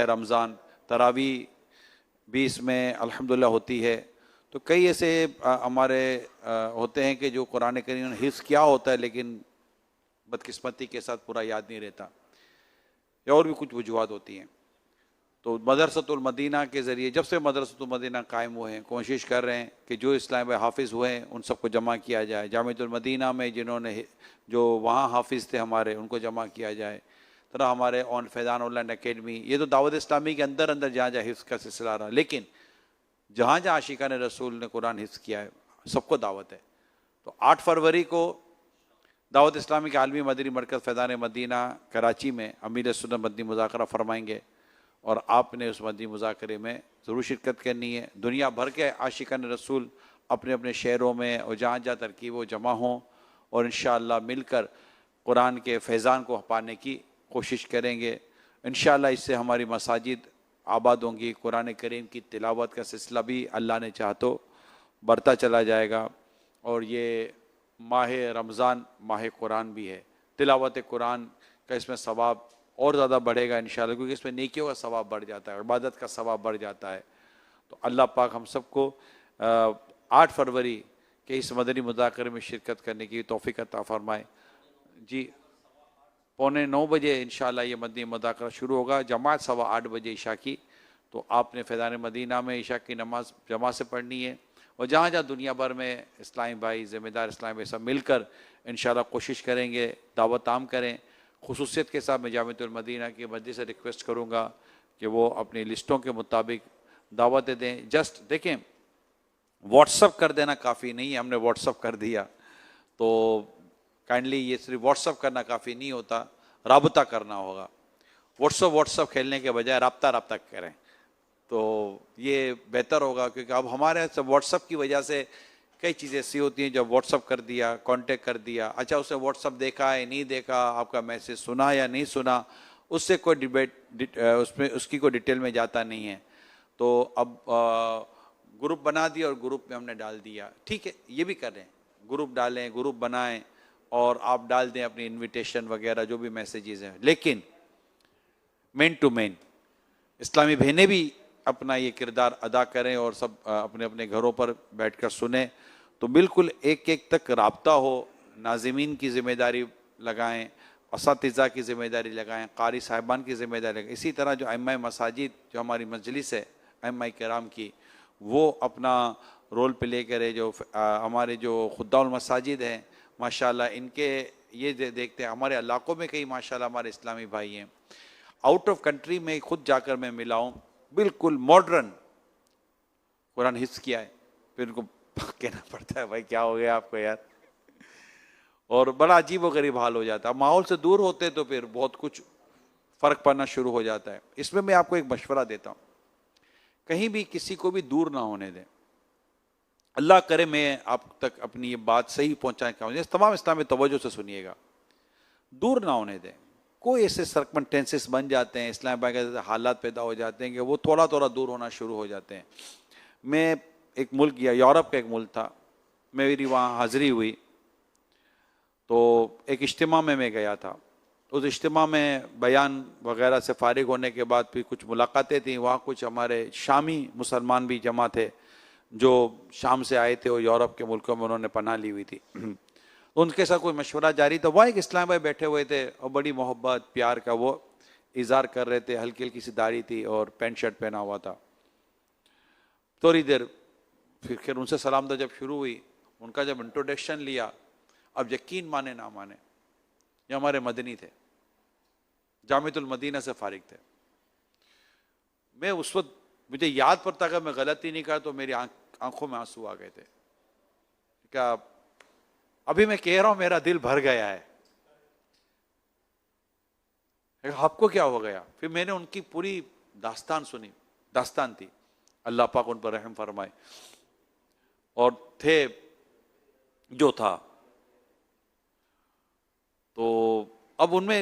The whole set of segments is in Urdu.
رمضان تراویح بھی اس میں الحمدللہ ہوتی ہے. تو کئی ایسے ہمارے ہوتے ہیں کہ جو قرآن کریم نے حفظ کیا ہوتا ہے لیکن بدقسمتی کے ساتھ پورا یاد نہیں رہتا، یا اور بھی کچھ وجوہات ہوتی ہیں. تو مدرسۃ المدینہ کے ذریعے جب سے مدرسۃ المدینہ قائم ہوئے ہیں کوشش کر رہے ہیں کہ جو اسلام میں حافظ ہوئے ہیں ان سب کو جمع کیا جائے. جامعۃ المدینہ میں جنہوں نے جو وہاں حافظ تھے ہمارے ان کو جمع کیا جائے. طرح ہمارے فیضان آن لائن اکیڈمی، یہ تو دعوت اسلامی کے اندر جہاں جہاں حفظ کا سلسلہ رہا، لیکن جہاں جہاں عاشقان رسول نے قرآن حفظ کیا ہے سب کو دعوت ہے. تو 8 فروری کو دعوت اسلامی کے عالمی مدنی مرکز فیضان مدینہ کراچی میں امیر سنت مدنی مذاکرہ فرمائیں گے، اور آپ نے اس مدنی مذاکرے میں ضرور شرکت کرنی ہے. دنیا بھر کے عاشقان رسول اپنے اپنے شہروں میں اور جہاں جہاں ترکیب و جمع ہوں، اور انشاءاللہ مل کر قرآن کے فیضان کو پانے کی کوشش کریں گے. انشاءاللہ اس سے ہماری مساجد آباد ہوں گی، قرآن کریم کی تلاوت کا سلسلہ بھی اللہ نے چاہا تو بڑھتا چلا جائے گا. اور یہ ماہ رمضان ماہ قرآن بھی ہے، تلاوت قرآن کا اس میں ثواب اور زیادہ بڑھے گا انشاءاللہ، کیونکہ اس میں نیکیوں کا ثواب بڑھ جاتا ہے، عبادت کا ثواب بڑھ جاتا ہے. تو اللہ پاک ہم سب کو 8 فروری کے اس مدنی مذاکرے میں شرکت کرنے کی توفیق عطا فرمائے. جی 8:45 بجے انشاءاللہ یہ مدنی مذاکرہ شروع ہوگا، جماعت 8:15 بجے عشاء کی. تو آپ نے فیضان مدینہ میں عشاء کی نماز جماعت سے پڑھنی ہے، اور جہاں جہاں دنیا بھر میں اسلامی بھائی ذمہ دار اسلامی بھائی سب مل کر انشاءاللہ کوشش کریں گے دعوت عام کریں. خصوصیت کے ساتھ میں جامعۃ المدینہ کی مسجد سے ریکویسٹ کروں گا کہ وہ اپنی لسٹوں کے مطابق دعوتیں دیں. جسٹ دیکھیں واٹس اپ کر دینا کافی نہیں ہے، ہم نے واٹس اپ کر دیا تو کائنڈلی یہ صرف واٹس اپ کرنا کافی نہیں ہوتا، رابطہ کرنا ہوگا. واٹس اپ کھیلنے کے بجائے رابطہ کریں تو یہ بہتر ہوگا، کیونکہ اب ہمارے واٹس اپ کی وجہ سے کئی چیزیں ایسی ہوتی ہیں. جب واٹس اپ کر دیا، کانٹیکٹ کر دیا، اچھا اسے واٹس اپ دیکھا ہے نہیں دیکھا، آپ کا میسج سنا یا نہیں سنا، اس سے کوئی ڈیبیٹ اس کی کوئی ڈیٹیل میں جاتا نہیں ہے. تو اب گروپ بنا دیا اور گروپ میں ہم نے ڈال دیا، ٹھیک ہے یہ بھی کریں، گروپ ڈالیں، گروپ بنائیں اور آپ ڈال دیں اپنی انویٹیشن وغیرہ جو بھی میسیجز ہیں. لیکن مین ٹو مین اسلامی بہنیں بھی اپنا یہ کردار ادا کریں اور سب اپنے اپنے گھروں پر بیٹھ کر سنیں، تو بالکل ایک ایک تک رابطہ ہو. ناظمین کی ذمہ داری لگائیں، اساتذہ کی ذمہ داری لگائیں، قاری صاحبان کی ذمہ داری لگائیں. اسی طرح جو ائمہ مساجد جو ہماری مجلس ہے ائمہ کرام کی، وہ اپنا رول پلے کرے. جو ہمارے جو خدام المساجد ہیں ماشاءاللہ ان کے یہ دیکھتے ہیں، ہمارے علاقوں میں کئی ماشاءاللہ ہمارے اسلامی بھائی ہیں، آؤٹ آف کنٹری میں خود جا کر میں ملا ہوں، بالکل ماڈرن قرآن حفظ کیا ہے. پھر ان کو کہنا پڑتا ہے بھائی کیا ہو گیا آپ کو یار، اور بڑا عجیب و غریب حال ہو جاتا ہے. ماحول سے دور ہوتے تو پھر بہت کچھ فرق پڑنا شروع ہو جاتا ہے. اس میں آپ کو ایک مشورہ دیتا ہوں، کہیں بھی کسی کو بھی دور نہ ہونے دیں. اللہ کرے میں آپ تک اپنی یہ بات صحیح پہنچانے کا ہوں، تمام اسلامی توجہ سے سنیے گا، دور نہ ہونے دیں. کوئی ایسے سرکمنٹینسز بن جاتے ہیں، اسلام آباد کے حالات پیدا ہو جاتے ہیں کہ وہ تھوڑا تھوڑا دور ہونا شروع ہو جاتے ہیں. میں ایک ملک گیا، یورپ کا ایک ملک تھا، میری وہاں حاضری ہوئی تو ایک اجتماع میں گیا تھا. اس اجتماع میں بیان وغیرہ سے فارغ ہونے کے بعد پھر کچھ ملاقاتیں تھیں. وہاں کچھ ہمارے شامی مسلمان بھی جمع تھے جو شام سے آئے تھے اور یورپ کے ملکوں میں انہوں نے پناہ لی ہوئی تھی. ان کے ساتھ کوئی مشورہ جاری تھا. وہاں ایک اسلام بھائی بیٹھے ہوئے تھے اور بڑی محبت پیار کا وہ اظہار کر رہے تھے، ہلکی ہلکی سی داڑھی تھی اور پینٹ شرٹ پہنا ہوا تھا. تھوڑی دیر پھر ان سے سلام دعا جب شروع ہوئی، ان کا جب انٹروڈکشن لیا، اب یقین مانے نہ مانے یہ ہمارے مدنی تھے، جامعۃ المدینہ سے فارغ تھے. میں اس وقت مجھے یاد پڑتا اگر میں غلطی نہیں کہا تو میری آنکھوں میں آنسو آ گئے تھے. کیا ابھی میں کہہ رہا ہوں میرا دل بھر گیا ہے، آپ کو کیا ہو گیا؟ پھر میں نے ان کی پوری داستان سنی. داستان تھی، اللہ پاک ان پر رحم فرمائے. اور تھے جو تھا تو اب ان میں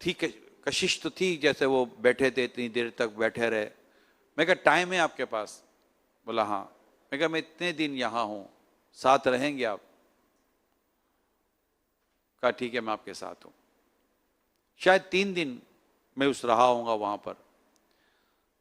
تھی کشش تو تھی، جیسے وہ بیٹھے تھے اتنی دیر تک بیٹھے رہے. میں کہا ٹائم ہے آپ کے پاس؟ بولا ہاں. میں کہا میں اتنے دن یہاں ہوں، ساتھ رہیں گے آپ؟ کہا ٹھیک ہے میں آپ کے ساتھ ہوں. شاید 3 دن میں رہا ہوں گا وہاں پر.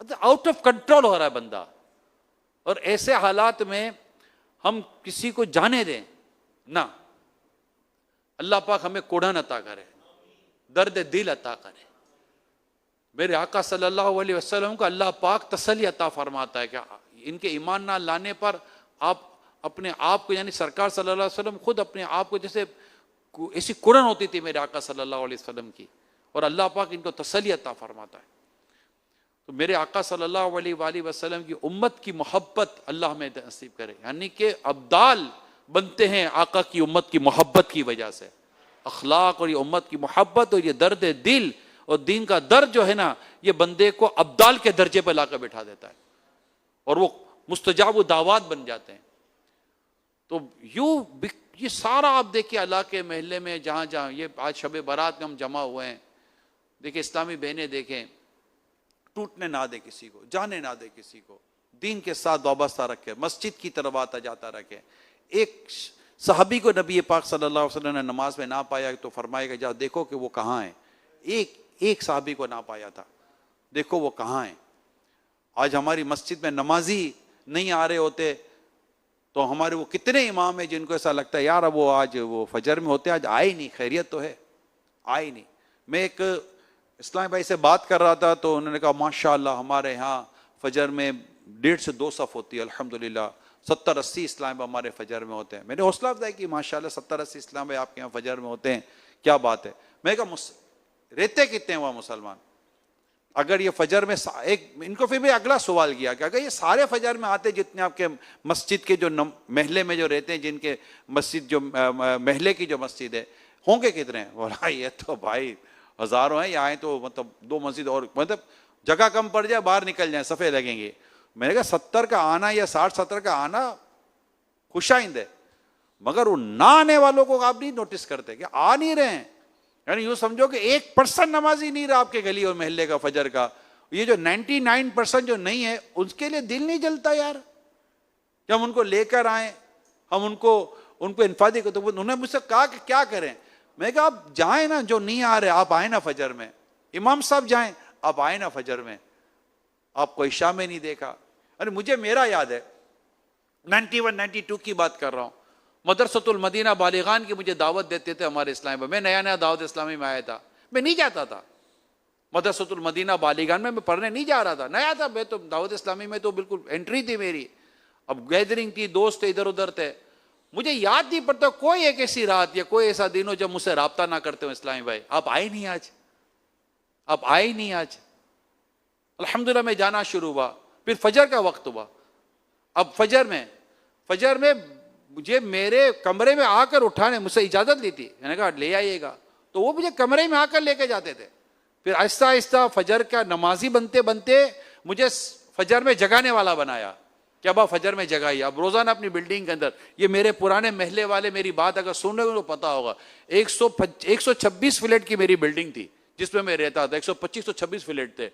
آؤٹ آف کنٹرول ہو رہا ہے بندہ. اور ایسے حالات میں ہم کسی کو جانے دیں نہ. اللہ پاک ہمیں کوڑھن عطا کرے, درد دل عطا کرے. میرے آقا صلی اللہ علیہ وسلم کو اللہ پاک تسلی عطا فرماتا ہے کہ ان کے ایمان نہ لانے پر آپ اپنے آپ کو, یعنی سرکار صلی اللہ علیہ وسلم خود اپنے آپ کو جیسے ایسی کوڑھن ہوتی تھی میرے آقا صلی اللہ علیہ وسلم کی, اور اللہ پاک ان کو تسلی عطا فرماتا ہے. تو میرے آقا صلی اللہ علیہ وآلہ وسلم کی امت کی محبت اللہ ہمیں نصیب کرے, یعنی کہ ابدال بنتے ہیں آقا کی امت کی محبت کی وجہ سے. اخلاق اور یہ امت کی محبت اور یہ درد دل اور دین کا درد جو ہے نا, یہ بندے کو ابدال کے درجے پہ لا کر بٹھا دیتا ہے اور وہ مستجاب دعوات بن جاتے ہیں. تو یہ سارا آپ دیکھیں علاقے محلے میں جہاں جہاں یہ آج شب برات میں ہم جمع ہوئے ہیں, دیکھیں اسلامی بہنیں دیکھیں, ٹوٹنے نہ دے کسی کو, جانے نہ دے کسی کو, دین کے ساتھ وابستہ رکھے, مسجد کی طرف آتا جاتا رکھے. ایک صحابی کو نبی پاک صلی اللہ علیہ وسلم نے نماز میں نہ پایا تو فرمائے گا جا دیکھو کہ وہ کہاں ہیں. ایک صحابی کو نہ پایا تھا, دیکھو وہ کہاں ہیں. آج ہماری مسجد میں نمازی نہیں آ رہے ہوتے تو ہمارے وہ کتنے امام ہیں جن کو ایسا لگتا ہے یار وہ آج وہ فجر میں ہوتے, آج آئے نہیں, خیریت تو ہے, آئے نہیں. میں ایک اسلام بھائی سے بات کر رہا تھا تو انہوں نے کہا ماشاءاللہ ہمارے ہاں فجر میں 1.5 سے 2 صف ہوتی ہے, الحمدللہ 70-80 اسلام بھائی ہمارے فجر میں ہوتے ہیں. میں نے حوصلہ افزائی کی ماشاءاللہ 70-80 اسلام بھائی آپ کے یہاں فجر میں ہوتے ہیں, کیا بات ہے. میں نے کہا رہتے کتنے ہیں وہاں مسلمان؟ اگر یہ فجر میں ان کو پھر بھی اگلا سوال کیا کہ اگر یہ سارے فجر میں آتے جتنے آپ کے مسجد کے جو محلے میں جو رہتے ہیں, جن کے مسجد جو محلے کی جو مسجد ہے, ہوں گے کتنے؟ بولا یہ تو بھائی ہزاروں ہیں, یہاں تو مطلب 2 مسجد اور مطلب جگہ کم پڑ جائے باہر نکل جائیں صفحے لگیں گے. میں نے کہا 70 کا آنا یا 60-70 کا آنا خوش آئند ہے, مگر وہ نہ آنے والوں کو آپ نہیں نوٹس کرتے کہ آ نہیں رہے ہیں. یعنی یوں سمجھو کہ 1% نمازی نہیں رہا آپ کے گلی اور محلے کا فجر کا. یہ جو 99% جو نہیں ہے اس کے لیے دل نہیں جلتا یار کہ ہم ان کو لے کر آئیں, ہم ان کو انفادی کو. تو انہوں نے مجھ سے کہا کہ کیا کریں. میں نے کہا آپ جائیں نا, جو نہیں آ رہے آپ آئیں نا فجر میں. امام صاحب جائیں, آپ آئیں نا فجر میں. آپ کو عشاء میں نہیں دیکھا. ارے مجھے میرا یاد ہے 91-92 کی بات کر رہا ہوں, مدرسۃ المدینہ بالغان کی مجھے دعوت دیتے تھے ہمارے اسلامی میں. میں نیا دعوت اسلامی میں آیا تھا, میں نہیں جاتا تھا مدرسۃ المدینہ بالغان میں پڑھنے نہیں جا رہا تھا, نیا تھا میں تو. دعوت اسلامی میں تو بالکل انٹری تھی میری, اب گیدرنگ تھی, دوست ادھر ادھر تھے. مجھے یاد نہیں پڑتا کوئی ایک ایسی رات یا کوئی ایسا دن ہو جب مجھ سے رابطہ نہ کرتے ہوں اسلامی بھائی آپ آئے نہیں آج, آپ آئے نہیں آج. الحمدللہ میں جانا شروع ہوا. پھر فجر کا وقت ہوا. اب فجر میں مجھے میرے کمرے میں آ کر اٹھانے, مجھ سے اجازت لی تھی, میں نے کہا لے آئیے گا, تو وہ مجھے کمرے میں آ کر لے کے جاتے تھے. پھر آہستہ آہستہ فجر کا نمازی بنتے بنتے مجھے فجر میں جگانے والا بنایا کہ اب آپ فجر میں جگائیے. اب روزانہ اپنی بلڈنگ کے اندر, یہ میرے پرانے محلے والے میری بات اگر سن رہے ہو تو پتا ہوگا, 126 فلیٹ کی میری بلڈنگ تھی جس میں رہتا تھا. 125-126 فلیٹ تھے,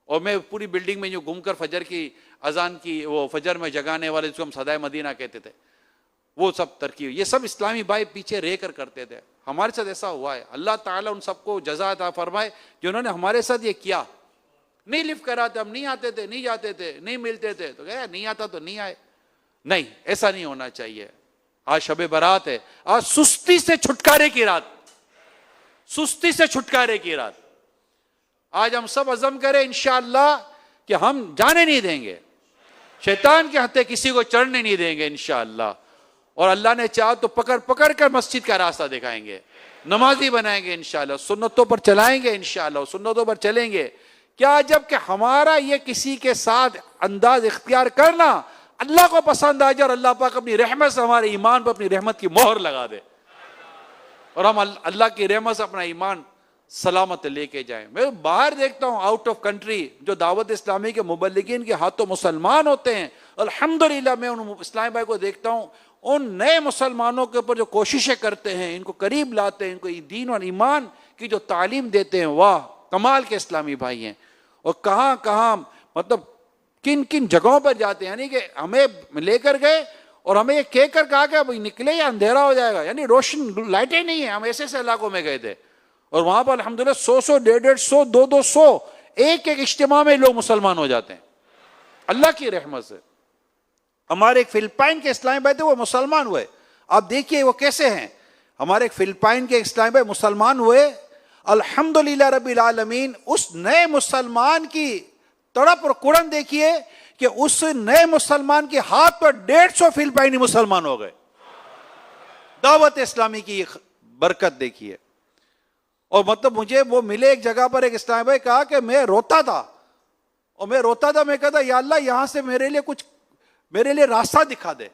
اور میں پوری بلڈنگ میں جو گھوم کر فجر کی اذان کی, وہ فجر میں جگانے والے جس کو ہم صدائے مدینہ کہتے تھے, وہ سب ترکیب, یہ سب اسلامی بھائی پیچھے رہ کر کرتے تھے. ہمارے ساتھ ایسا ہوا ہے. اللہ تعالیٰ ان سب کو جزا عطا فرمائے جنہوں نے ہمارے ساتھ یہ کیا. نہیں لفٹ کراتے, ہم نہیں آتے تھے, نہیں جاتے تھے, نہیں ملتے تھے, تو کہا نہیں آتا تو نہیں آئے. نہیں, ایسا نہیں ہونا چاہیے. آج شب برات ہے, آج سستی سے چھٹکارے کی رات, سستی سے چھٹکارے کی رات. آج ہم سب عزم کریں انشاءاللہ کہ ہم جانے نہیں دیں گے, شیطان کے ہتھے کسی کو چڑھنے نہیں دیں گے انشاءاللہ. اور اللہ نے چاہا تو پکڑ پکڑ کر مسجد کا راستہ دکھائیں گے, نمازی بنائیں گے انشاءاللہ, سنتوں پر چلائیں گے انشاءاللہ, سنتوں پر چلیں گے. کیا جب کہ ہمارا یہ کسی کے ساتھ انداز اختیار کرنا اللہ کو پسند آ جائے اور اللہ پاک اپنی رحمت سے ہمارے ایمان پر اپنی رحمت کی مہر لگا دے اور ہم اللہ کی رحمت سے اپنا ایمان سلامت لے کے جائیں. میں باہر دیکھتا ہوں آؤٹ آف کنٹری جو دعوت اسلامی کے مبلغین کے ہاتھوں مسلمان ہوتے ہیں, الحمدللہ میں ان اسلامی بھائی کو دیکھتا ہوں, ان نئے مسلمانوں کے اوپر جو کوششیں کرتے ہیں, ان کو قریب لاتے ہیں, ان کو دین اور ایمان کی جو تعلیم دیتے ہیں, واہ کمال کے اسلامی بھائی ہیں. اور کہاں کہاں مطلب کن کن جگہوں پر جاتے ہیں, یعنی کہ ہمیں لے کر گئے اور ہمیں یہ کہہ کر کہا کہ بھائی نکلے یا اندھیرا ہو جائے گا, یعنی روشن لائٹیں نہیں ہیں. ہم ایسے ایسے علاقوں میں گئے تھے اور وہاں پر الحمدللہ 100 150 200 ایک ایک اجتماع میں لوگ مسلمان ہو جاتے ہیں اللہ کی رحمت سے. ہمارے ایک فلپائن کے اسلامی بھائی تھے, وہ مسلمان ہوئے. آپ دیکھیے وہ کیسے ہیں. ہمارے ایک فلپائن کے اسلامی بھائی مسلمان ہوئے, الحمدللہ رب العالمین. اس نئے مسلمان کی تڑپ اور کڑن دیکھیے کہ اس نئے مسلمان کے ہاتھ پر 150 فلپائنی مسلمان ہو گئے. دعوت اسلامی کی برکت دیکھیے. اور مطلب مجھے وہ ملے ایک جگہ پر, ایک اسلامی بھائی کہا کہ میں روتا تھا, میں کہتا یا اللہ یہاں سے میرے لیے راستہ دکھا دے.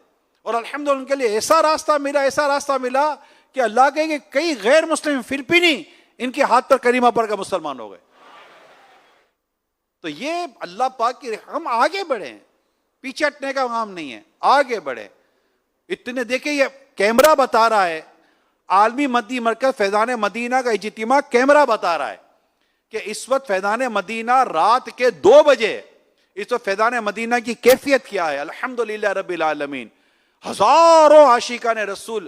اور الحمدللہ ان کے لیے ایسا راستہ ملا کہ اللہ کہے کہ کئی غیر مسلم فلپینی ان کے ہاتھ پر کریمہ پڑھ کر مسلمان ہو گئے. تو یہ اللہ پاک کی, ہم آگے بڑھیں, پیچھے ہٹنے کا کام نہیں ہے, آگے بڑھیں. اتنے دیکھیں یہ کیمرہ بتا رہا ہے, عالمی مدنی مرکز فیضان مدینہ کا اجتماع کیمرہ بتا رہا ہے کہ اس وقت فیضان مدینہ رات کے 2 بجے, اس وقت فیضان مدینہ کی کیفیت کیا ہے. الحمدللہ رب العالمین. ہزاروں عاشقان رسول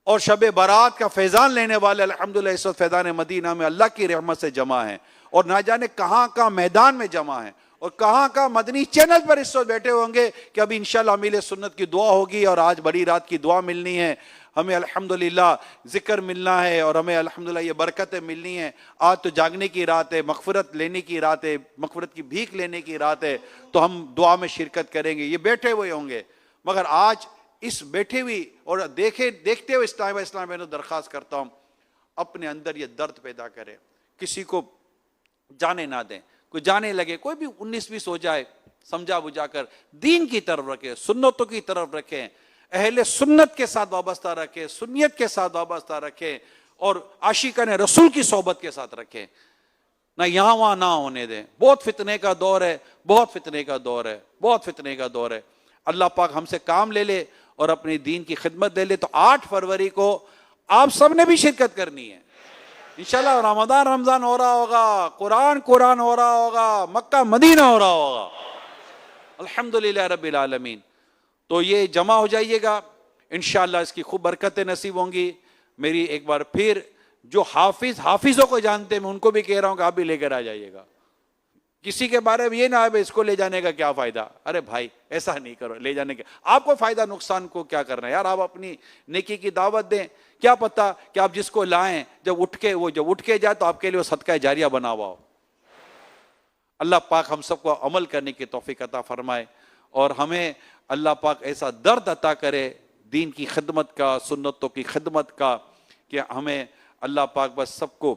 اور شب برات کا فیضان لینے والے الحمدللہ اس وقت فیضان مدینہ میں اللہ کی رحمت سے جمع ہیں, اور نہ جانے کہاں میدان میں جمع ہیں, اور کہاں مدنی چینل پر اس وقت بیٹھے ہوں گے کہ ابھی انشاءاللہ امیل سنت کی دعا ہوگی, اور آج بڑی رات کی دعا ملنی ہے, ہمیں الحمدللہ ذکر ملنا ہے, اور ہمیں الحمدللہ یہ برکتیں ملنی ہیں. آج تو جاگنے کی رات ہے, مغفرت لینے کی رات ہے, مغفرت کی بھیک لینے کی رات ہے, تو ہم دعا میں شرکت کریں گے. یہ بیٹھے ہوئے ہوں گے, مگر آج اس بیٹھے ہوئی اور دیکھتے ہوئے اسلام میں درخواست کرتا ہوں, اپنے اندر یہ درد پیدا کرے, کسی کو جانے نہ دیں. کوئی جانے لگے, کوئی بھی 19-20 ہو جائے, سمجھا بجھا کر دین کی طرف رکھے, سنتوں کی طرف رکھیں, اہل سنت کے ساتھ وابستہ رکھیں, سنیت کے ساتھ وابستہ رکھیں, اور عاشقان رسول کی صحبت کے ساتھ رکھیں. نہ یہاں وہاں نہ ہونے دیں. بہت فتنے کا دور ہے, بہت فتنے کا دور ہے. اللہ پاک ہم سے کام لے لے اور اپنی دین کی خدمت لے لے. تو 8 فروری کو آپ سب نے بھی شرکت کرنی ہے انشاءاللہ. رمضان ہو رہا ہوگا, قرآن ہو رہا ہوگا, مکہ مدینہ ہو رہا ہوگا, الحمدللہ رب العالمین. تو یہ جمع ہو جائیے گا انشاءاللہ, اس کی خوب برکتیں نصیب ہوں گی. میری ایک بار پھر جو حافظوں کو جانتے ہیں, میں ان کو بھی کہہ رہا ہوں کہ آپ بھی لے کر آ جائیے گا. کسی کے بارے میں یہ نہ ہے اس کو لے جانے کا کیا فائدہ. ارے بھائی ایسا نہیں کرو, لے جانے کا آپ کو فائدہ نقصان کو کیا کرنا ہے یار. آپ اپنی نیکی کی دعوت دیں. کیا پتا کہ آپ جس کو لائیں جب اٹھ کے جائے تو آپ کے لیے وہ صدقہ جاریہ بنا ہوا ہو. اللہ پاک ہم سب کو عمل کرنے کی توفیق عطا فرمائے, اور ہمیں اللہ پاک ایسا درد عطا کرے دین کی خدمت کا, سنتوں کی خدمت کا, کہ ہمیں اللہ پاک بس سب کو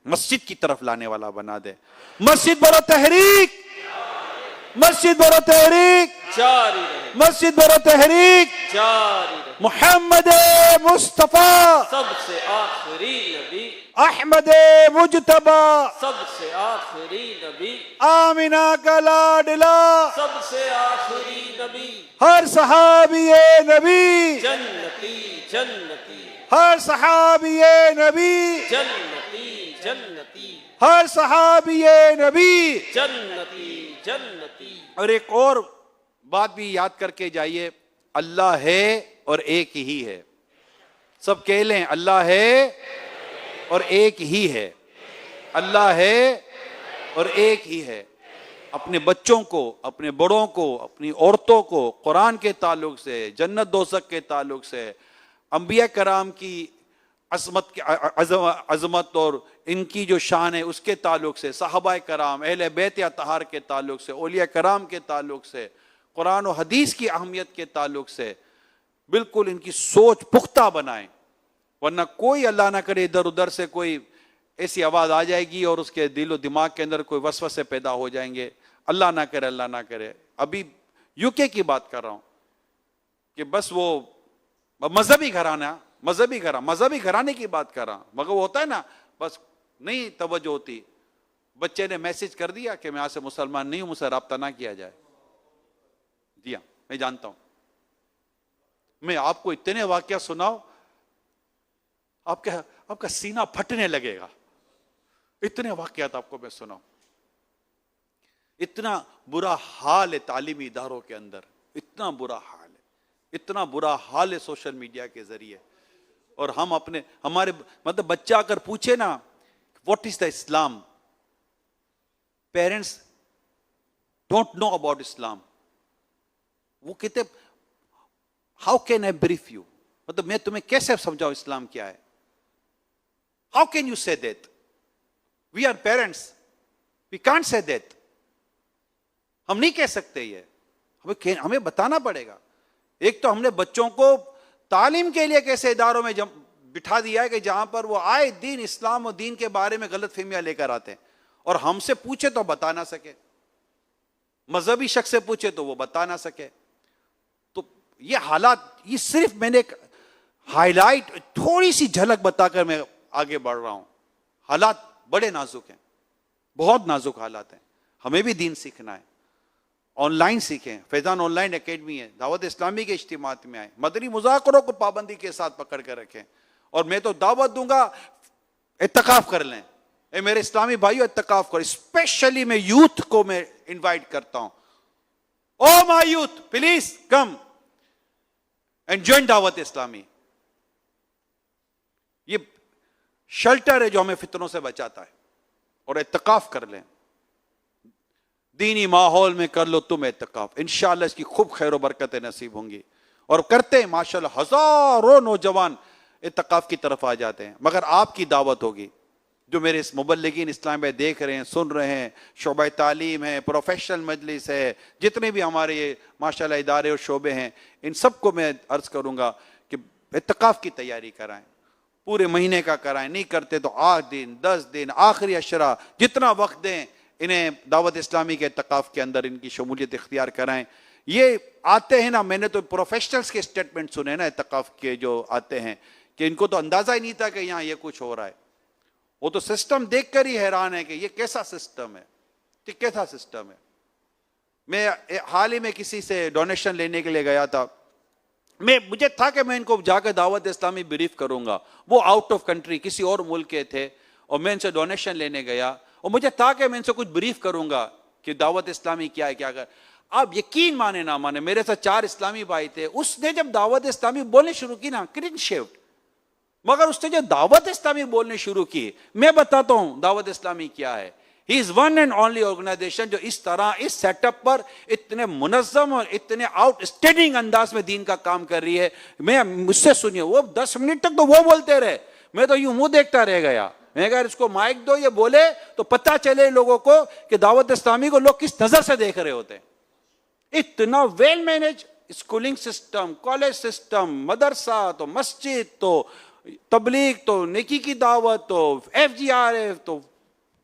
مسجد کی طرف لانے والا بنا دے. مسجد برو تحریک, مسجد برو تحریک جاری رہے, مسجد برو تحریک. جاری رہے. محمد مصطفیٰ سب سے آخری نبی, احمد مجتبی, سب سے آخری نبی, آمینہ کا لاڈلا, سب سے آخری نبی, ہر صحابی نبی, جنتی جنتی, ہر صحابی نبی, جنتی جنتی, ہر صحابی نبی. جنتی جنتی. اور ایک اور بات بھی یاد کر کے جائیے, اللہ ہے اور ایک ہی ہے. سب کہہ لیں, اللہ ہے اور ایک ہی ہے, اللہ ہے اور ایک ہی ہے. اپنے بچوں کو, اپنے بڑوں کو, اپنی عورتوں کو قرآن کے تعلق سے, جنت دوزخ کے تعلق سے, انبیاء کرام کی عظمت اور ان کی جو شان ہے اس کے تعلق سے, صحابہ کرام, اہل بیت اطہار کے تعلق سے, اولیاء کرام کے تعلق سے, قرآن و حدیث کی اہمیت کے تعلق سے بالکل ان کی سوچ پختہ بنائیں. ورنہ کوئی اللہ نہ کرے ادھر ادھر سے کوئی ایسی آواز آ جائے گی اور اس کے دل و دماغ کے اندر کوئی وسوسے پیدا ہو جائیں گے. اللہ نہ کرے, اللہ نہ کرے. ابھی UK کی بات کر رہا ہوں کہ بس وہ مذہبی گھرانے کی بات کر رہا ہوں, مگر وہ ہوتا ہے نا بس نہیں توجہ ہوتی. بچے نے میسج کر دیا کہ میں آج سے مسلمان نہیں ہوں, مجھ سے رابطہ نہ کیا جائے. دیا, میں جانتا ہوں. میں آپ کو اتنے واقعہ سناؤ آپ کا سینہ پھٹنے لگے گا. اتنے واقعات آپ کو میں سناؤں. اتنا برا حال ہے تعلیمی اداروں کے اندر, اتنا برا حال ہے, اتنا برا حال ہے سوشل میڈیا کے ذریعے. اور ہم ہمارے مطلب بچہ اگر پوچھے نا what is the Islam, parents don't know about Islam. وہ کہتے how can I brief you, مطلب میں تمہیں کیسے سمجھاؤں اسلام کیا ہے. How can you say that, we are parents, we can't say that. ہم نہیں کہہ سکتے یہ, ہمیں بتانا پڑے گا. ایک تو ہم نے بچوں کو تعلیم کے لیے کیسے اداروں میں بٹھا دیا ہے کہ جہاں پر وہ آئے دین اسلام و دین کے بارے میں غلط فہمیاں لے کر آتے ہیں, اور ہم سے پوچھے تو بتا نہ سکے, مذہبی شخص سے پوچھے تو وہ بتا نہ سکے. تو یہ حالات, یہ صرف میں نے ایک ہائی لائٹ, تھوڑی سی جھلک بتا کر میں آگے بڑھ رہا ہوں. حالات بڑے نازک ہیں, بہت نازک حالات ہیں. ہمیں بھی دین سیکھنا ہے. آن لائن سیکھیں, فیضان آن لائن اکیڈمی ہے, دعوت اسلامی کے اجتماعات میں آئیں, مدنی مذاکروں کو پابندی کے ساتھ پکڑ کر رکھیں. اور میں تو دعوت دوں گا اعتکاف کر لیں. اے میرے اسلامی بھائیو اعتکاف کرو. اسپیشلی میں یوتھ کو میں انوائٹ کرتا ہوں, O my youth please come and join Dawat Islami. یہ شیلٹر ہے جو ہمیں فتنوں سے بچاتا ہے. اور اعتکاف کر لیں, دینی ماحول میں کر لو تم اعتکاف, انشاءاللہ اس کی خوب خیر و برکتیں نصیب ہوں گی. اور کرتے ہیں ماشاءاللہ, ہزاروں نوجوان اعتکاف کی طرف آ جاتے ہیں. مگر آپ کی دعوت ہوگی, جو میرے اس مبلغین اسلام میں دیکھ رہے ہیں, سن رہے ہیں, شعبہ تعلیم ہے, پروفیشنل مجلس ہے, جتنے بھی ہمارے یہ ماشاءاللہ ادارے اور شعبے ہیں, ان سب کو میں عرض کروں گا کہ اعتکاف کی تیاری کرائیں. پورے مہینے کا کرائیں, نہیں کرتے تو 8 دن 10 دن آخری عشرہ جتنا وقت دیں, انہیں دعوت اسلامی کے اعتکاف کے اندر ان کی شمولیت اختیار کرائیں. یہ آتے ہیں نا, میں نے تو پروفیشنلز کے اسٹیٹمنٹ سنے نا اعتکاف کے جو آتے ہیں, کہ ان کو تو اندازہ ہی نہیں تھا کہ یہاں یہ کچھ ہو رہا ہے. وہ تو سسٹم دیکھ کر ہی حیران ہے کہ یہ کیسا سسٹم ہے, یہ کیسا سسٹم ہے. میں حال ہی میں کسی سے ڈونیشن لینے کے لیے گیا تھا. مجھے تھا کہ میں ان کو جا کے دعوت اسلامی بریف کروں گا. وہ آؤٹ آف کنٹری کسی اور ملک کے تھے, اور میں ان سے ڈونیشن لینے گیا, اور مجھے تھا کہ میں ان سے کچھ بریف کروں گا کہ دعوت اسلامی کیا ہے, کیا کر. آپ یقین مانے نہ مانے, میرے ساتھ 4 اسلامی بھائی تھے. اس نے جب دعوت اسلامی بولنے شروع کی نا, کلین شیوڈ, مگر اس نے جو دعوت اسلامی بولنے شروع کی, میں بتاتا ہوں دعوت اسلامی کیا ہے. He is one and only organization جو اس طرح اس سیٹ اپ پر اتنے منظم اور اتنے آؤٹ اسٹینڈنگ انداز میں دین کا کام کر رہی ہے. میں مجھ سے سنیے, وہ 10 منٹ تک تو وہ بولتے رہے, میں تو یوں منہ دیکھتا رہ گیا. میں اگر اس کو مائک دو, یہ بولے تو پتہ چلے لوگوں کو کہ دعوت اسلامی کو لوگ کس نظر سے دیکھ رہے ہوتے ہیں. اتنا well manage schooling system, college system, مدرسہ تو مسجد تو تبلیغ تو نیکی کی دعوت تو FGRF تو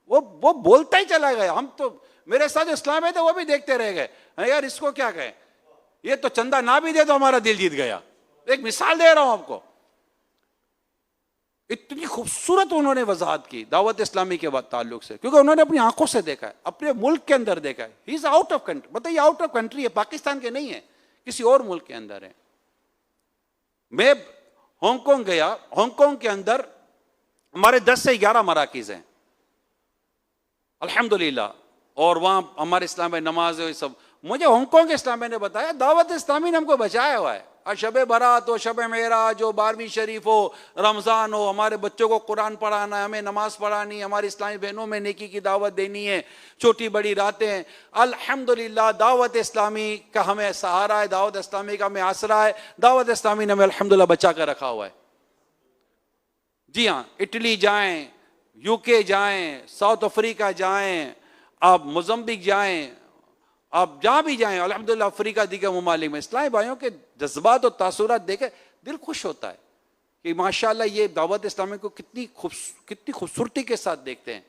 وہ بولتا ہی چلا گیا. ہم تو میرے ساتھ اسلام میں تھے وہ بھی دیکھتے رہ گئے, یار اس کو کیا کہیں, یہ تو چندہ نہ بھی دے تو ہمارا دل جیت گیا. ایک مثال دے رہا ہوں آپ کو, اتنی خوبصورت انہوں نے وضاحت کی دعوت اسلامی کے تعلق سے, کیونکہ انہوں نے اپنی آنکھوں سے دیکھا ہے, اپنے ملک کے اندر دیکھا ہے. He is out of country, بتائیے آؤٹ آف کنٹری ہے, پاکستان کے نہیں ہے, کسی اور ملک کے اندر ہے. میں ہانگ کانگ گیا, ہانگ کانگ کے اندر ہمارے 10 سے 11 مراکز ہیں الحمدللہ, اور وہاں ہمارے اسلام میں نماز ہے سب. مجھے ہانگ کانگ کے اسلام میں نے بتایا دعوت اسلامی نے ہم کو بچایا ہوا ہے. شب برات ہو, شب معراج ہو, 12ویں شریف ہو, رمضان ہو, ہمارے بچوں کو قرآن پڑھانا ہے, ہمیں نماز پڑھانی ہے, ہماری اسلامی بہنوں میں نیکی کی دعوت دینی ہے, چھوٹی بڑی راتیں. الحمدللہ دعوت اسلامی کا ہمیں سہارا ہے, دعوت اسلامی کا ہمیں آسرا ہے. دعوت اسلامی نے ہمیں الحمدللہ بچا کر رکھا ہوا ہے. جی ہاں, اٹلی جائیں, UK جائیں, ساؤتھ افریقہ جائیں, آپ موزمبیق جائیں, آپ جہاں بھی جائیں, الحمدللہ افریقہ دیگر ممالک میں اسلامی بھائیوں کے جذبات اور تاثرات دیکھے دل خوش ہوتا ہے کہ ماشاءاللہ یہ دعوت اسلامی کو کتنی خوبصورتی کے ساتھ دیکھتے ہیں.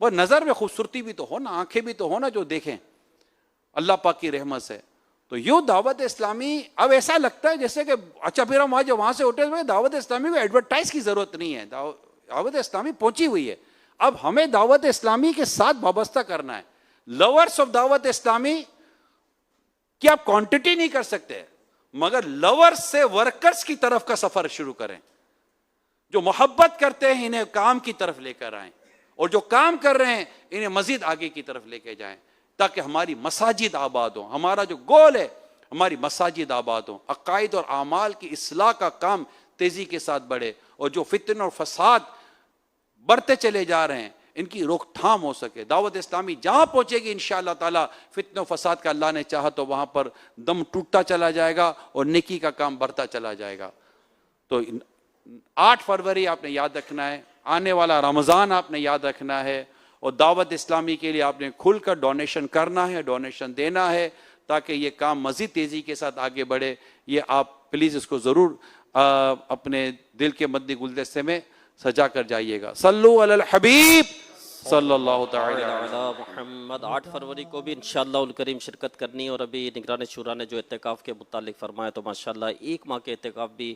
وہ نظر میں خوبصورتی بھی تو ہو نا, آنکھیں بھی تو ہو نا جو دیکھیں, اللہ پاک کی رحمت سے. تو یوں دعوت اسلامی اب ایسا لگتا ہے جیسے کہ اچھا پھر ہم وہاں سے اٹھے, دعوت اسلامی کو ایڈورٹائز کی ضرورت نہیں ہے, دعوت اسلامی پہنچی ہوئی ہے. اب ہمیں دعوت اسلامی کے ساتھ وابستہ کرنا ہے. لورز آف دعوت اسلامی کی آپ کوانٹٹی نہیں کر سکتے, مگر لورز سے ورکرز کی طرف کا سفر شروع کریں. جو محبت کرتے ہیں انہیں کام کی طرف لے کر آئیں, اور جو کام کر رہے ہیں انہیں مزید آگے کی طرف لے کے جائیں, تاکہ ہماری مساجد آباد ہوں. ہمارا جو گول ہے ہماری مساجد آباد ہوں, عقائد اور اعمال کی اصلاح کا کام تیزی کے ساتھ بڑھے, اور جو فتن اور فساد بڑھتے چلے جا رہے ہیں ان کی روک تھام ہو سکے. دعوت اسلامی جہاں پہنچے گی انشاءاللہ تعالی فتنہ و فساد کا اللہ نے چاہا تو وہاں پر دم ٹوٹتا چلا جائے گا اور نیکی کا کام بڑھتا چلا جائے گا. تو 8 فروری آپ نے یاد رکھنا ہے, آنے والا رمضان آپ نے یاد رکھنا ہے, اور دعوت اسلامی کے لیے آپ نے کھل کر ڈونیشن کرنا ہے, ڈونیشن دینا ہے تاکہ یہ کام مزید تیزی کے ساتھ آگے بڑھے. یہ آپ پلیز اس کو ضرور اپنے دل کے مدنی گلدستے میں سجا کر جائیے گا. صلو علی الحبیب صلی اللہ تعالی علی محمد. 8 فروری کو بھی انشاءاللہ الکریم شرکت کرنی, اور ابھی نگران شورا نے جو اعتکاف کے متعلق فرمایا تو ماشاءاللہ 1 ماہ کے اعتکاف بھی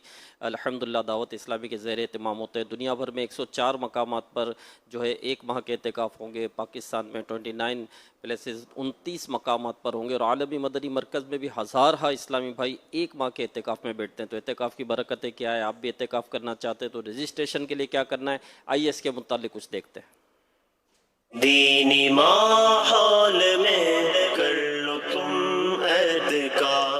الحمدللہ دعوت اسلامی کے زیر اہتمام ہوتے ہیں. دنیا بھر میں 104 مقامات پر جو ہے 1 ماہ کے اعتکاف ہوں گے. پاکستان میں 29 پلیسز 29 مقامات پر ہوں گے, اور عالمی مدنی مرکز میں بھی ہزارہ اسلامی بھائی 1 ماہ کے اعتکاف میں بیٹھتے ہیں. تو اعتکاف کی برکتیں کیا ہے؟ آپ بھی اعتکاف کرنا چاہتے ہیں تو رجسٹریشن کے لیے کیا کرنا ہے, آئیے اس کے متعلق کچھ دیکھتے ہیں. دینی ماحول میں کر لو تم اعتکاف.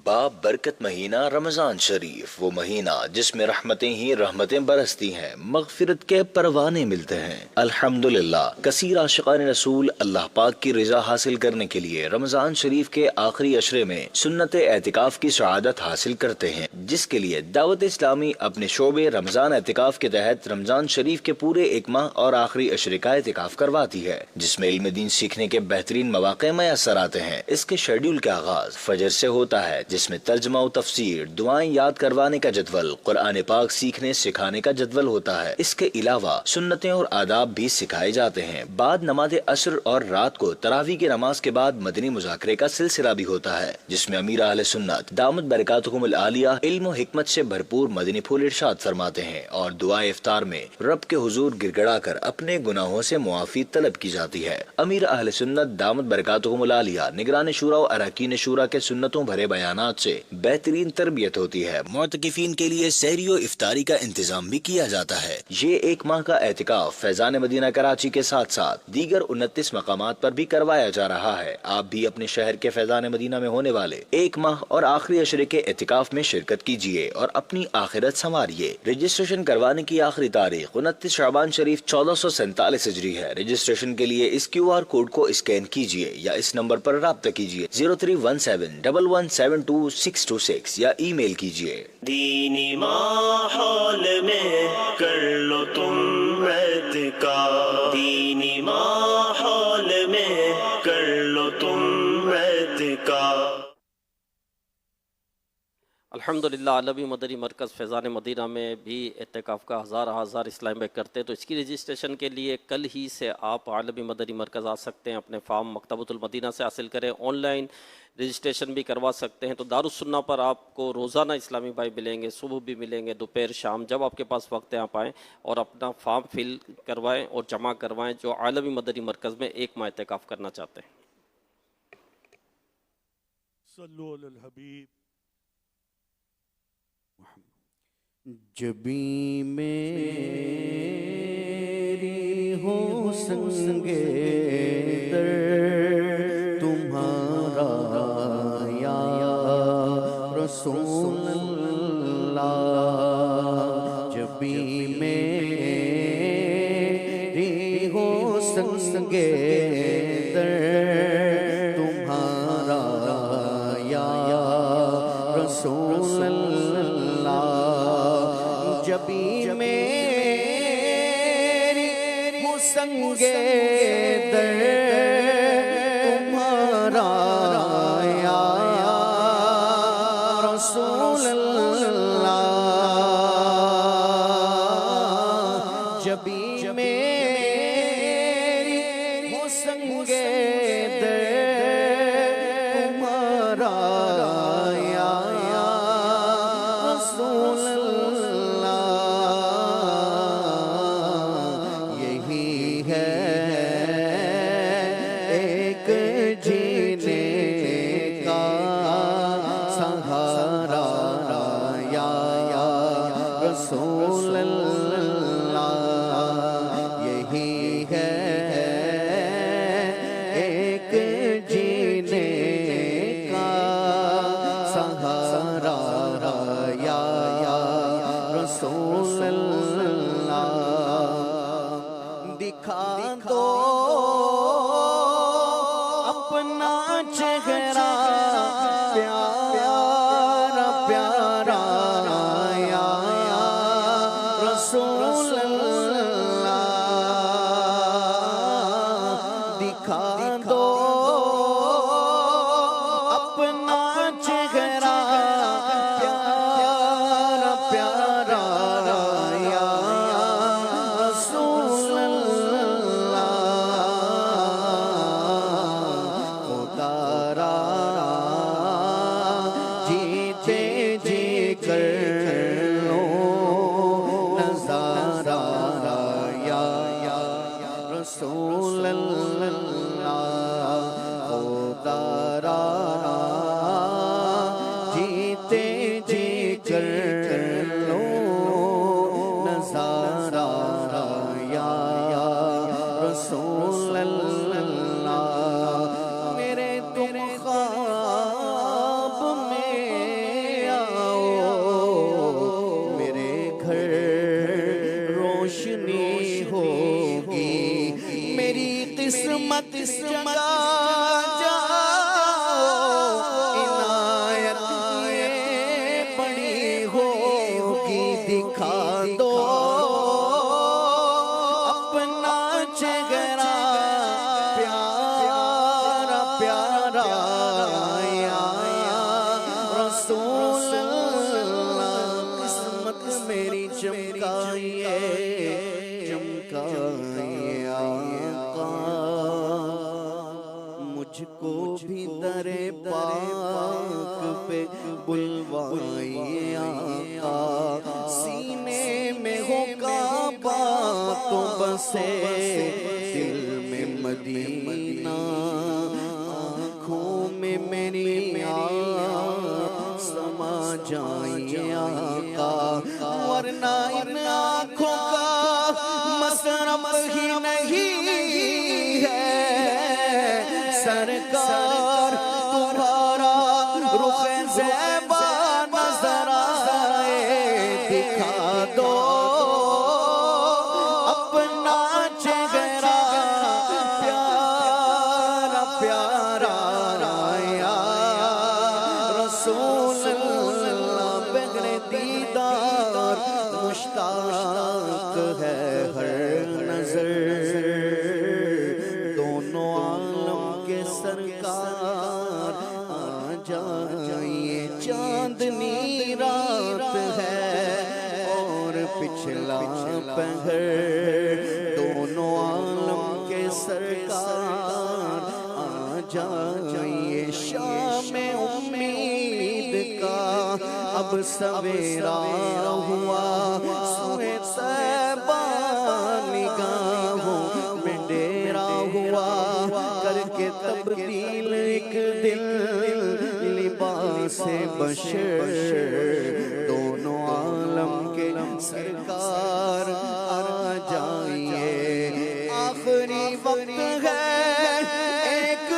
باب برکت مہینہ رمضان شریف, وہ مہینہ جس میں رحمتیں ہی رحمتیں برستی ہیں, مغفرت کے پروانے ملتے ہیں. الحمدللہ کثیر عاشقان رسول اللہ پاک کی رضا حاصل کرنے کے لیے رمضان شریف کے آخری عشرے میں سنت اعتکاف کی سعادت حاصل کرتے ہیں, جس کے لیے دعوت اسلامی اپنے شعبے رمضان اعتکاف کے تحت رمضان شریف کے پورے 1 ماہ اور آخری عشرے کا اعتکاف کرواتی ہے, جس میں علم دین سیکھنے کے بہترین مواقع میسر آتے ہیں. اس کے شیڈیول کا آغاز فجر سے ہوتا ہے, جس میں ترجمہ و تفسیر, دعائیں یاد کروانے کا جدول, قرآن پاک سیکھنے سکھانے کا جدول ہوتا ہے. اس کے علاوہ سنتیں اور آداب بھی سکھائے جاتے ہیں. بعد نماز عصر اور رات کو تراویح کی نماز کے بعد مدنی مذاکرے کا سلسلہ بھی ہوتا ہے, جس میں امیر اہل سنت دامت برکاتہم العالیہ علم و حکمت سے بھرپور مدنی پھول ارشاد فرماتے ہیں, اور دعائے افطار میں رب کے حضور گر گڑا کر اپنے گناہوں سے معافی طلب کی جاتی ہے. امیر اہل سنت دامت برکاتہم العالیہ نگران شورا و اراکین شورا کے سنتوں بھرے بیانات سے بہترین تربیت ہوتی ہے. معتکفین کے لیے سحری و افطاری کا انتظام بھی کیا جاتا ہے. یہ 1 ماہ کا اعتکاف فیضان مدینہ کراچی کے ساتھ ساتھ دیگر 29 مقامات پر بھی کروایا جا رہا ہے. آپ بھی اپنے شہر کے فیضان مدینہ میں ہونے والے 1 ماہ اور آخری عشرے کے اعتکاف میں شرکت کیجیے اور اپنی آخرت سنواریے. رجسٹریشن کروانے کی آخری تاریخ 29 شعبان شریف 1447 ہجری ہے. رجسٹریشن کے لیے اس QR کوڈ کو اسکین کیجیے یا اس نمبر پر رابطہ کیجیے 0317117226 یا ای میل کیجیے. دینی ماحول میں کر لو تم اعتکاف, دینی ماحول میں کر لو تم اعتکاف. الحمدللہ عالمی مدنی مرکز فیضان مدینہ میں بھی اعتکاف کا ہزار اسلام بھائی کرتے ہیں. تو اس کی رجسٹریشن کے لیے کل ہی سے آپ عالمی مدنی مرکز آ سکتے ہیں, اپنے فارم مکتبۃ المدینہ سے حاصل کریں, آن لائن رجسٹریشن بھی کروا سکتے ہیں. تو دارالسنہ پر آپ کو روزانہ اسلامی بھائی ملیں گے, صبح بھی ملیں گے, دوپہر شام, جب آپ کے پاس وقت ہے آپ آئیں اور اپنا فارم فل کروائیں اور جمع کروائیں جو عالمی مدنی مرکز میں 1 ماہ اعتکاف کرنا چاہتے ہیں. صلو علی الحبیب. جبیں میری ہو سنگے در تمہارا یا رسول اللہ, جبیں میری ہو سنگے در تمہارا یا رسول اللہ, جبیں میری ہو سنگے در تمہارا یا رسول اللہ, جبیں میری ہو سنگے در تمہارا یا رسول اللہ. یہی ہے ایک جینے چہرہ پیارا پیارا یا رسول اللہ دکھا دو اپنا چہرہ پیارا پیارا یا رسول اللہ خدا را جیتے جی کر لو نظارہ یا رسول اللہ خدا را جیتے جی کر لو نظارہ یا رسول اللہ میرے تم خواب میں آؤ میرے گھر روشنی ہوگی میری قسمت جگا جاؤ عنایت یہ بڑی ہوگی دکھا دو اپنا چہرہ پیارا پیارا یا رسول اللہ قسمت میری چمکائیے چمکائیے آقا مجھ کو بھی در پاک پہ بلوائیے آقا سینے میں ہو کعبہ تو بسے دل میں مدینہ آنکھوں میں میری سما جائیے آقا ورنہ ان آنکھوں کا مصرف ہی نہیں ہے سرکار تمہارا رخ زیبا نظر آئے دکھا دو اپنا چہرہ پیارا پیارا یا رسول اللہ بغیر دیدار مشتاق ہے ہر نظر دونوں عالم کے سرکار آ جائیے چاندنی رات ہے اور پچھلا پہر دونوں عالم کے سرکار آ جائیے شام امید کا اب سویرا ہوا سوئے طیبہ نگاہوں میں ڈیرا ہوا کر کے تبدیل ایک دل لباس بشر دونوں عالم کے سرکار آ جائیے آخری وقت ہے ایک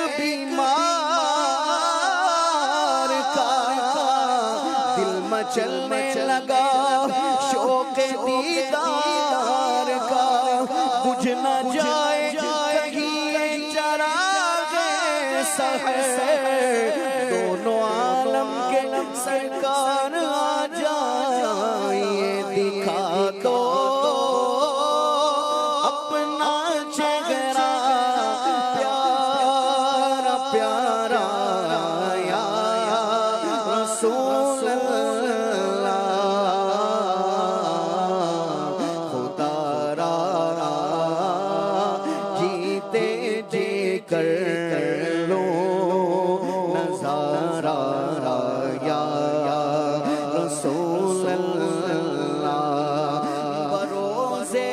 بیمار کا دل مچلنے لگا شوق دیدار کا بجھ نہ جائے کہیں چراغ سحر دونوں عالم کے سرکار آ جائیے دکھا دو اپنا چہرہ پیارا پیارا یا رسول اللہ خدا را جیتے جی کر لو نظارہ یا رسول اللہ بروزے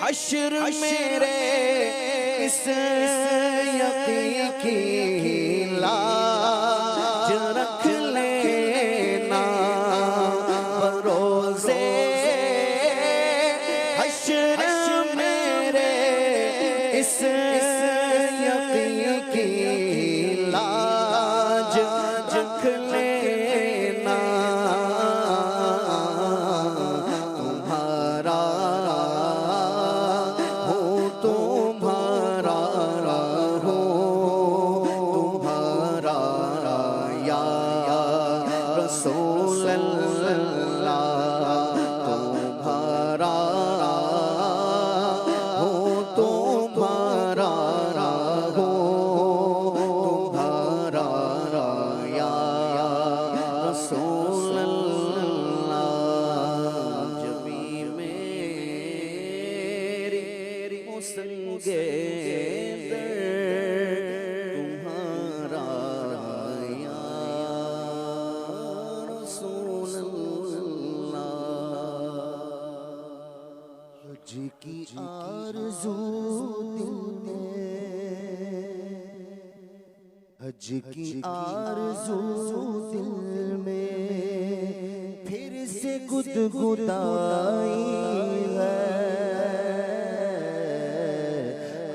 حشر میرے اس یقین کی لاج رکھ لینا بروزے حشر میرے اس یقین کی لاج رکھ لینا تمہارا ہوں تمہارا حج کی آرزو دل میں پھر سے گدگدائی ہے،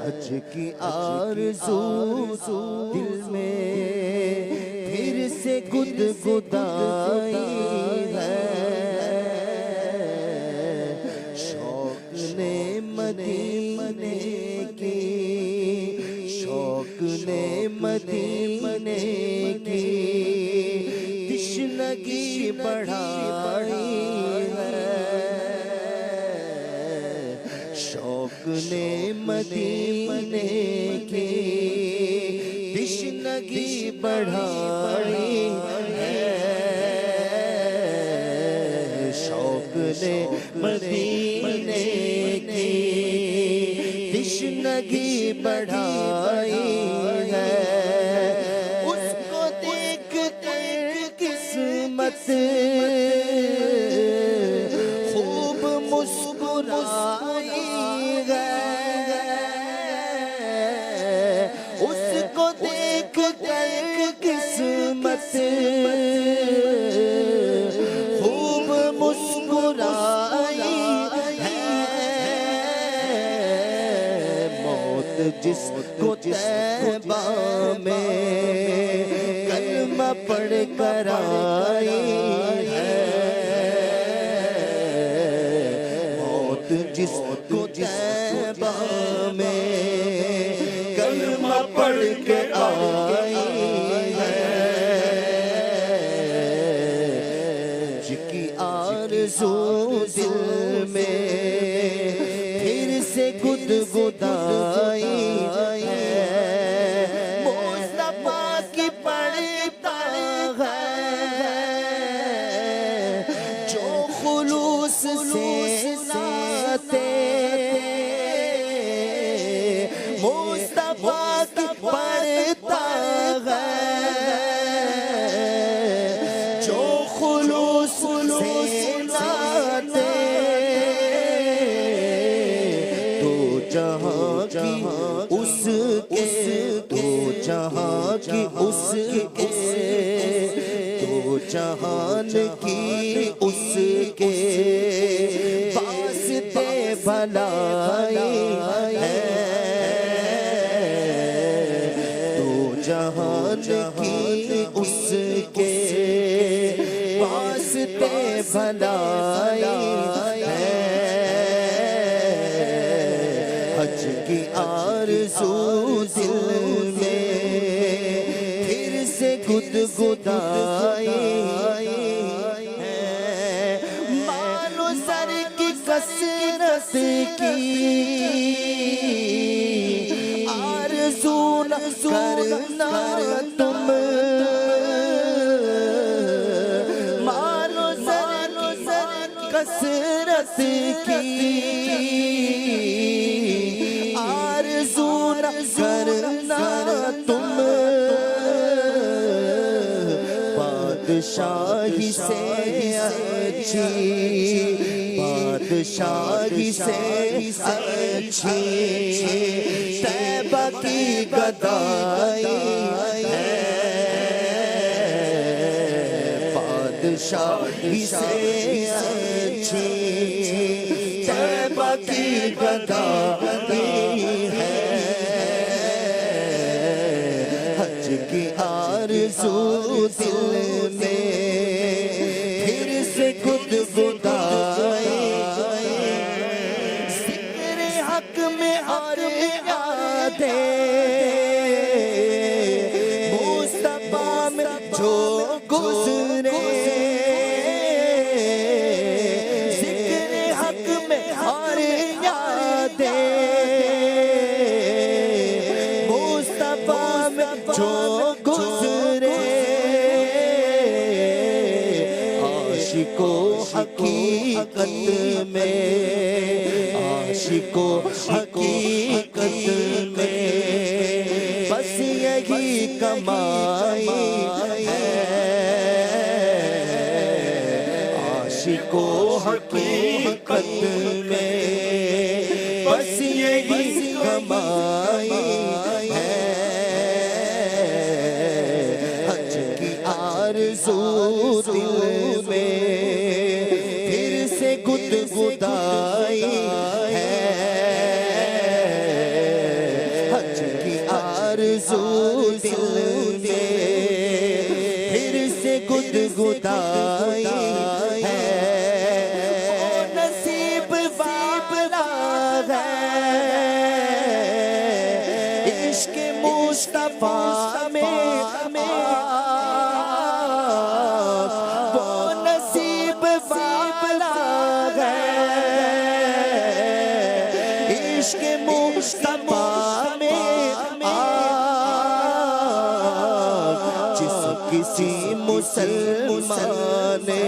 حج کی آرزو دل میں پھر سے گدگدائی ہے، شوق نے مدینے کی، شوق نے مدینے کی تشنگی بڑھائی ہے، شوق نے مدینے کی تشنگی بڑھائی ہے، شوق نے مدینے کی تشنگی بڑھائی ہے، اس کو دیکھ کر قسمت خوب مسکرائی ہے، اس کو دیکھ کر قسمت خوب مسکرائی ہے، موت جس کو طیبہ میں کلمہ پڑھ کر آئی ہے، موت جس کو طیبہ میں کلمہ پڑھ کے آئی ہے، حج کی آرزو دل میں پھر سے گدگدائی ہے، مصطفیٰ کی پڑھتا ہے جو خلوص سے ناتے، مصطفیٰ کی پڑھتا ہے جو خلوص سے ناتے، دو جہاں کی اس کے، دو جہاں کی اس کے، دو جہان کی اس کے واسطے بھلائی ہے، دو جہان کی اس کے واسطے بھلائی ہے، حج کی آرزو دل میں پھر سے گدگدائی ہے، مال و زر کی کثرت کی آرزو نہ کرنا تم، مال و زر کی کثرت کی آرزو نہ کرنا تم، بادشاہی سے اچھی، بادشاہی سے اچھی طیبہ کی گدائی ہے، بادشاہی سے اچھی طیبہ کی گدائی ہے، حج کی آرزو دل میں پھر سے گدگدائی، ذکر حق میں اور یادیں مصطفیٰ میں جو گزرے، ذکر حق میں اور یادیں مصطفیٰ میں جو گزرے، عاشق و حقیقت میں، عاشق و حقیقت میں بس یہی کمائی ہے، عاشق و حقیقت میں بس یہی کمائی ہے، آرزو دل میں پھر سے گدگدائی ہے، حج کی آرزو دل میں پھر سے گدگدائی ہے، وہ نصیب والا ہے عشق مصطفیٰ میں، وہ نصیب والا ہے عشق مصطفیٰ میں، جس کسی مسلمان نے،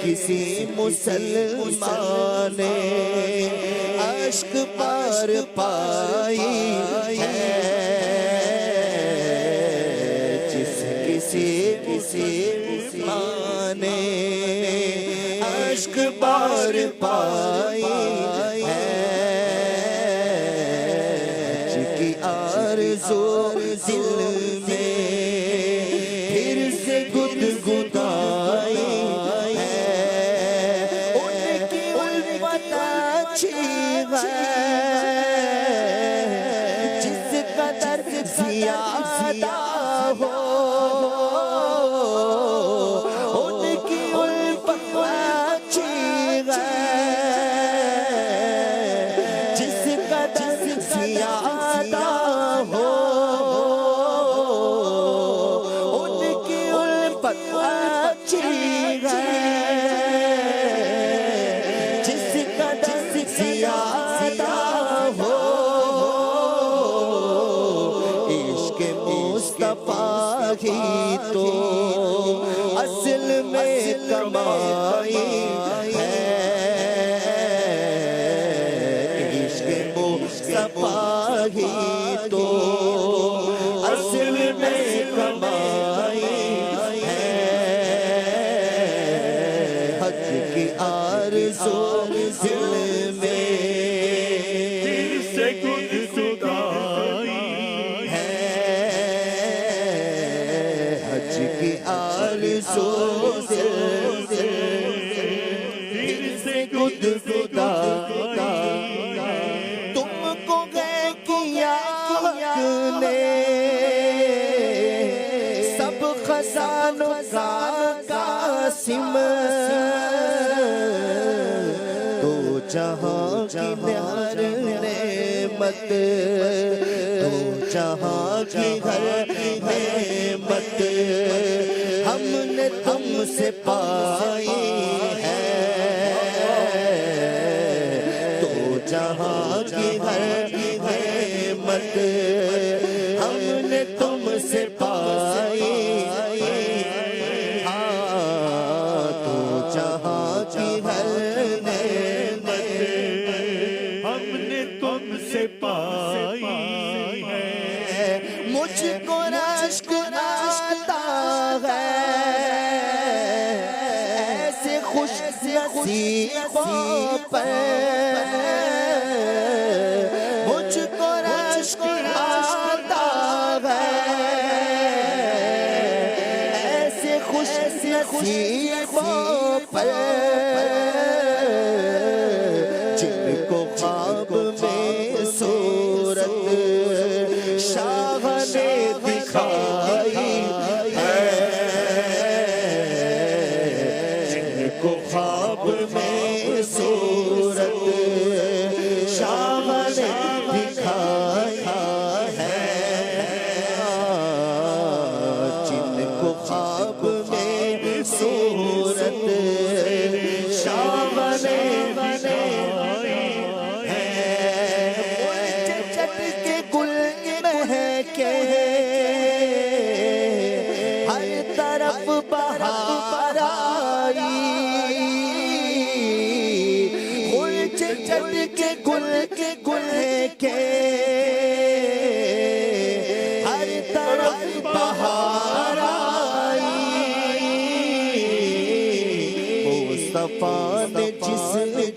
کسی مسلمان نے عشق پار پائی ہے، جس کسی مسلمان نے عشق پار پائی ہے، حج کی آرزو دل میں پھر سے گدگدائی ہے، ان کی الفت اچھی ہے جس قدر زیادہ ہو، ان کی الفت اچھی ہے جس قدر زیادہ ہو، ان کی الفت اچھی ہے جس قدر زیادہ ہو، عشق مصطفیٰ ہی تو اصل میں کمائی ہے، عشق مصطفیٰ ہی تو اصل میں کمائی ہے، حج کی آرزو دل میں پھر سے گدگدائی ہے، حج کی آرزو دل پھر سے گدگدائی، تم کو گئے کیا حق نے سب خزانوں کا قاسم، تو جہاں کی ہر نعمت، تو جہاں کی ہر نعمت ہم نے تم سے پائی ہے، تو جہاں کی ہر نعمت ہم نے تم سے پائی، ہاں تو جہاں کی ہر نعمت ہم نے تم سے پائی ہے، مجھ کو رشک آتا ہے ایسے خوش نصیبوں پر، مجھ کو رشک آتا ہے ایسے خوش نصیبوں پر، جن کو خواب میں صورت شاہ نے دکھائی ہے، جن کو خواب میں صورت شاہ نے دکھائی ہے، جن کو خواب میں صورت شاہ نے دکھائی ہے، چٹ کے گل مہکے ہر طرف بہار آئی، چٹ کے گل کے ہر طرف بہار آئی، مصطفیٰ نے جس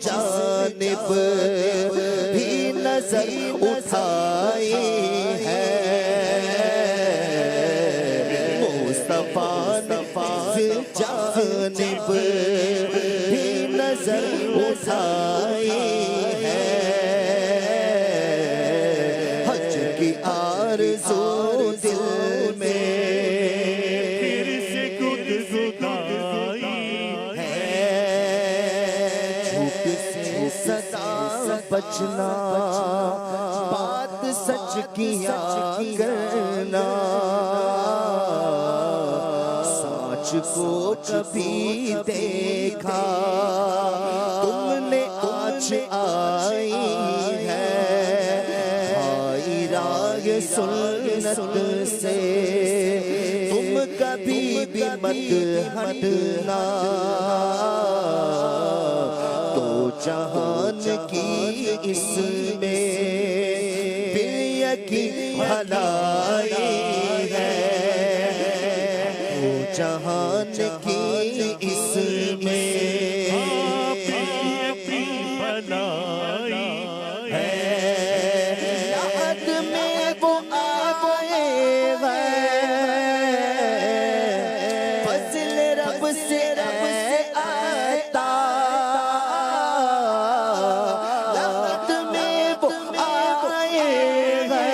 جانب بھی نظر اٹھائی ہے، جانب بھی نظر اٹھائی ہے، حج کی آرزو دل میں پھر سے گدگدائی ہے، جھوٹ سے صدا بچنا، بات سچ کیا کرنا، سانچ کو کبھی دیکھا تم نے آج آئی ہے، بھائی راہ سنت سے تم کبھی بھی مت ہٹنا، تو جہان کی اس میں بے یقین بھلائی ہے، تو جہان کی اس میں بنائی ہے، یاد میں وہ آئے ہیں، فضل رب سے آتا، یاد میں وہ آئے ہیں،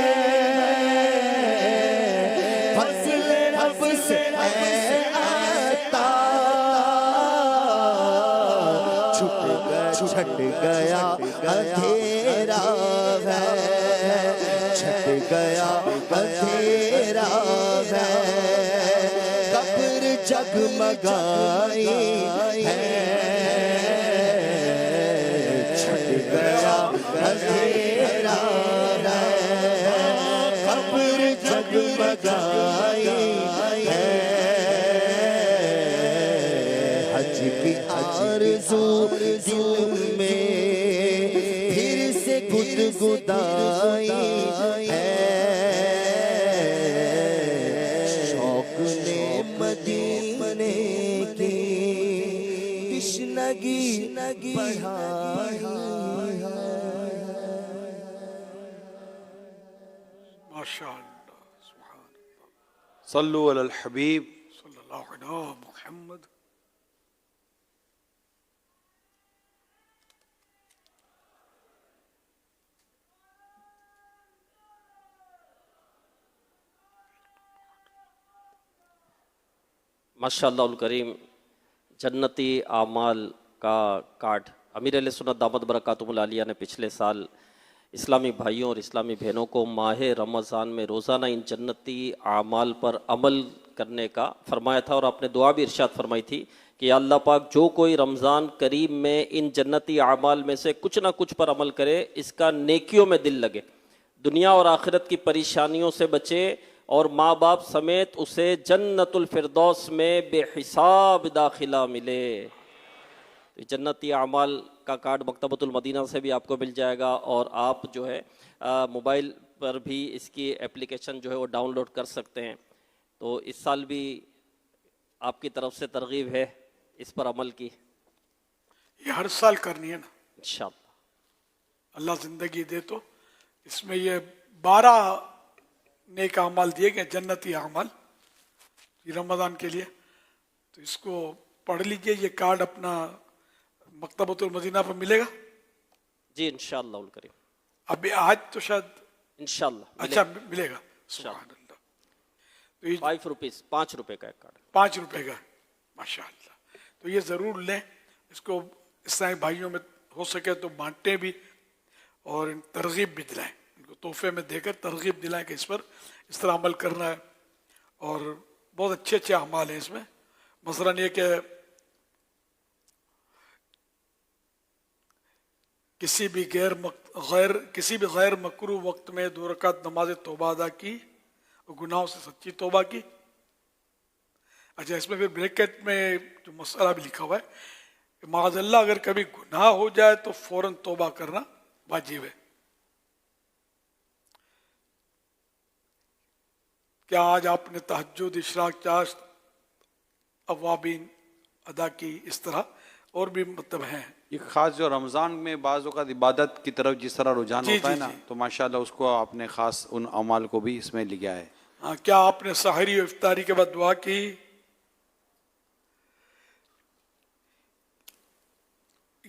فضل رب سے آتا، چھٹ گیا اندھیرا ہے، چھٹ گیا اندھیرا ہے، قبر جگمگائی ہے، چھٹ گیا اندھیرا ہے، قبر جگمگائی ہے، حج کی آرزو دل میں پھر سے گدگدائی ہے، شوق نے مدینے کی تشنگی بڑھائی ہے۔ ماشاء اللہ، سبحان اللہ، صلو علی الحبیب۔ صلی اللہ علیہ محمد۔ ماشاءاللہ الکریم، جنتی اعمال کا کارڈ امیر علیہ سنت دامت برکاتہم العالیہ نے پچھلے سال اسلامی بھائیوں اور اسلامی بہنوں کو ماہ رمضان میں روزانہ ان جنتی اعمال پر عمل کرنے کا فرمایا تھا، اور آپ نے دعا بھی ارشاد فرمائی تھی کہ یا اللہ پاک جو کوئی رمضان کریم میں ان جنتی اعمال میں سے کچھ نہ کچھ پر عمل کرے، اس کا نیکیوں میں دل لگے، دنیا اور آخرت کی پریشانیوں سے بچے، اور ماں باپ سمیت اسے جنت الفردوس میں بے حساب داخلہ ملے۔ جنتی اعمال کا کارڈ مکتبۃ المدینہ سے بھی آپ کو مل جائے گا، اور آپ جو ہے موبائل پر بھی اس کی اپلیکیشن جو ہے وہ ڈاؤن لوڈ کر سکتے ہیں۔ تو اس سال بھی آپ کی طرف سے ترغیب ہے اس پر عمل کی؟ یہ ہر سال کرنی ہے نا، انشاءاللہ۔ اللہ زندگی دے تو اس میں یہ 12 نیک اعمال دیے گئے، جنتی اعمال یہ رمضان کے لیے، تو اس کو پڑھ لیجئے۔ یہ کارڈ اپنا مکتبۃ المدینہ پر ملے گا جی انشاءاللہ الکریم، ابھی آج تو شاید، انشاءاللہ اچھا ملے گا، سبحان اللہ۔ تو یہ 5 روپیز، 5 روپے کا ایک کارڈ۔ 5 روپے کا، ماشاء اللہ۔ تو یہ ضرور لیں، اس کو اسلامی بھائیوں میں ہو سکے تو بانٹیں بھی، اور ترغیب بھی دلائیں، ان کو تحفے میں دے کر ترغیب دلائیں کہ اس پر اس طرح عمل کرنا ہے۔ اور بہت اچھے اچھے اعمال ہیں اس میں، مثلاً یہ کہ کسی بھی غیر مکروہ وقت میں 2 رکعت نماز توبہ ادا کی اور گناہوں سے سچی توبہ کی۔ اچھا، اس میں پھر بریکٹ میں جو مسئلہ بھی لکھا ہوا ہے کہ معاذ اللہ اگر کبھی گناہ ہو جائے تو فوراً توبہ کرنا واجب ہے۔ کیا آج آپ نے تہجد، اشراق، چاشت، اوابین ادا کی؟ اس طرح اور بھی مطلب ہیں۔ یہ خاص جو رمضان میں بعض اوقات عبادت کی طرف جس طرح رجحان جی ہوتا ہے جی نا، جی۔ تو ماشاءاللہ اس کو آپ نے خاص ان اعمال کو بھی اس میں لیا ہے۔ ہاں، کیا آپ نے سحری اور افطاری کے بعد دعا کی؟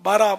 12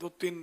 2-3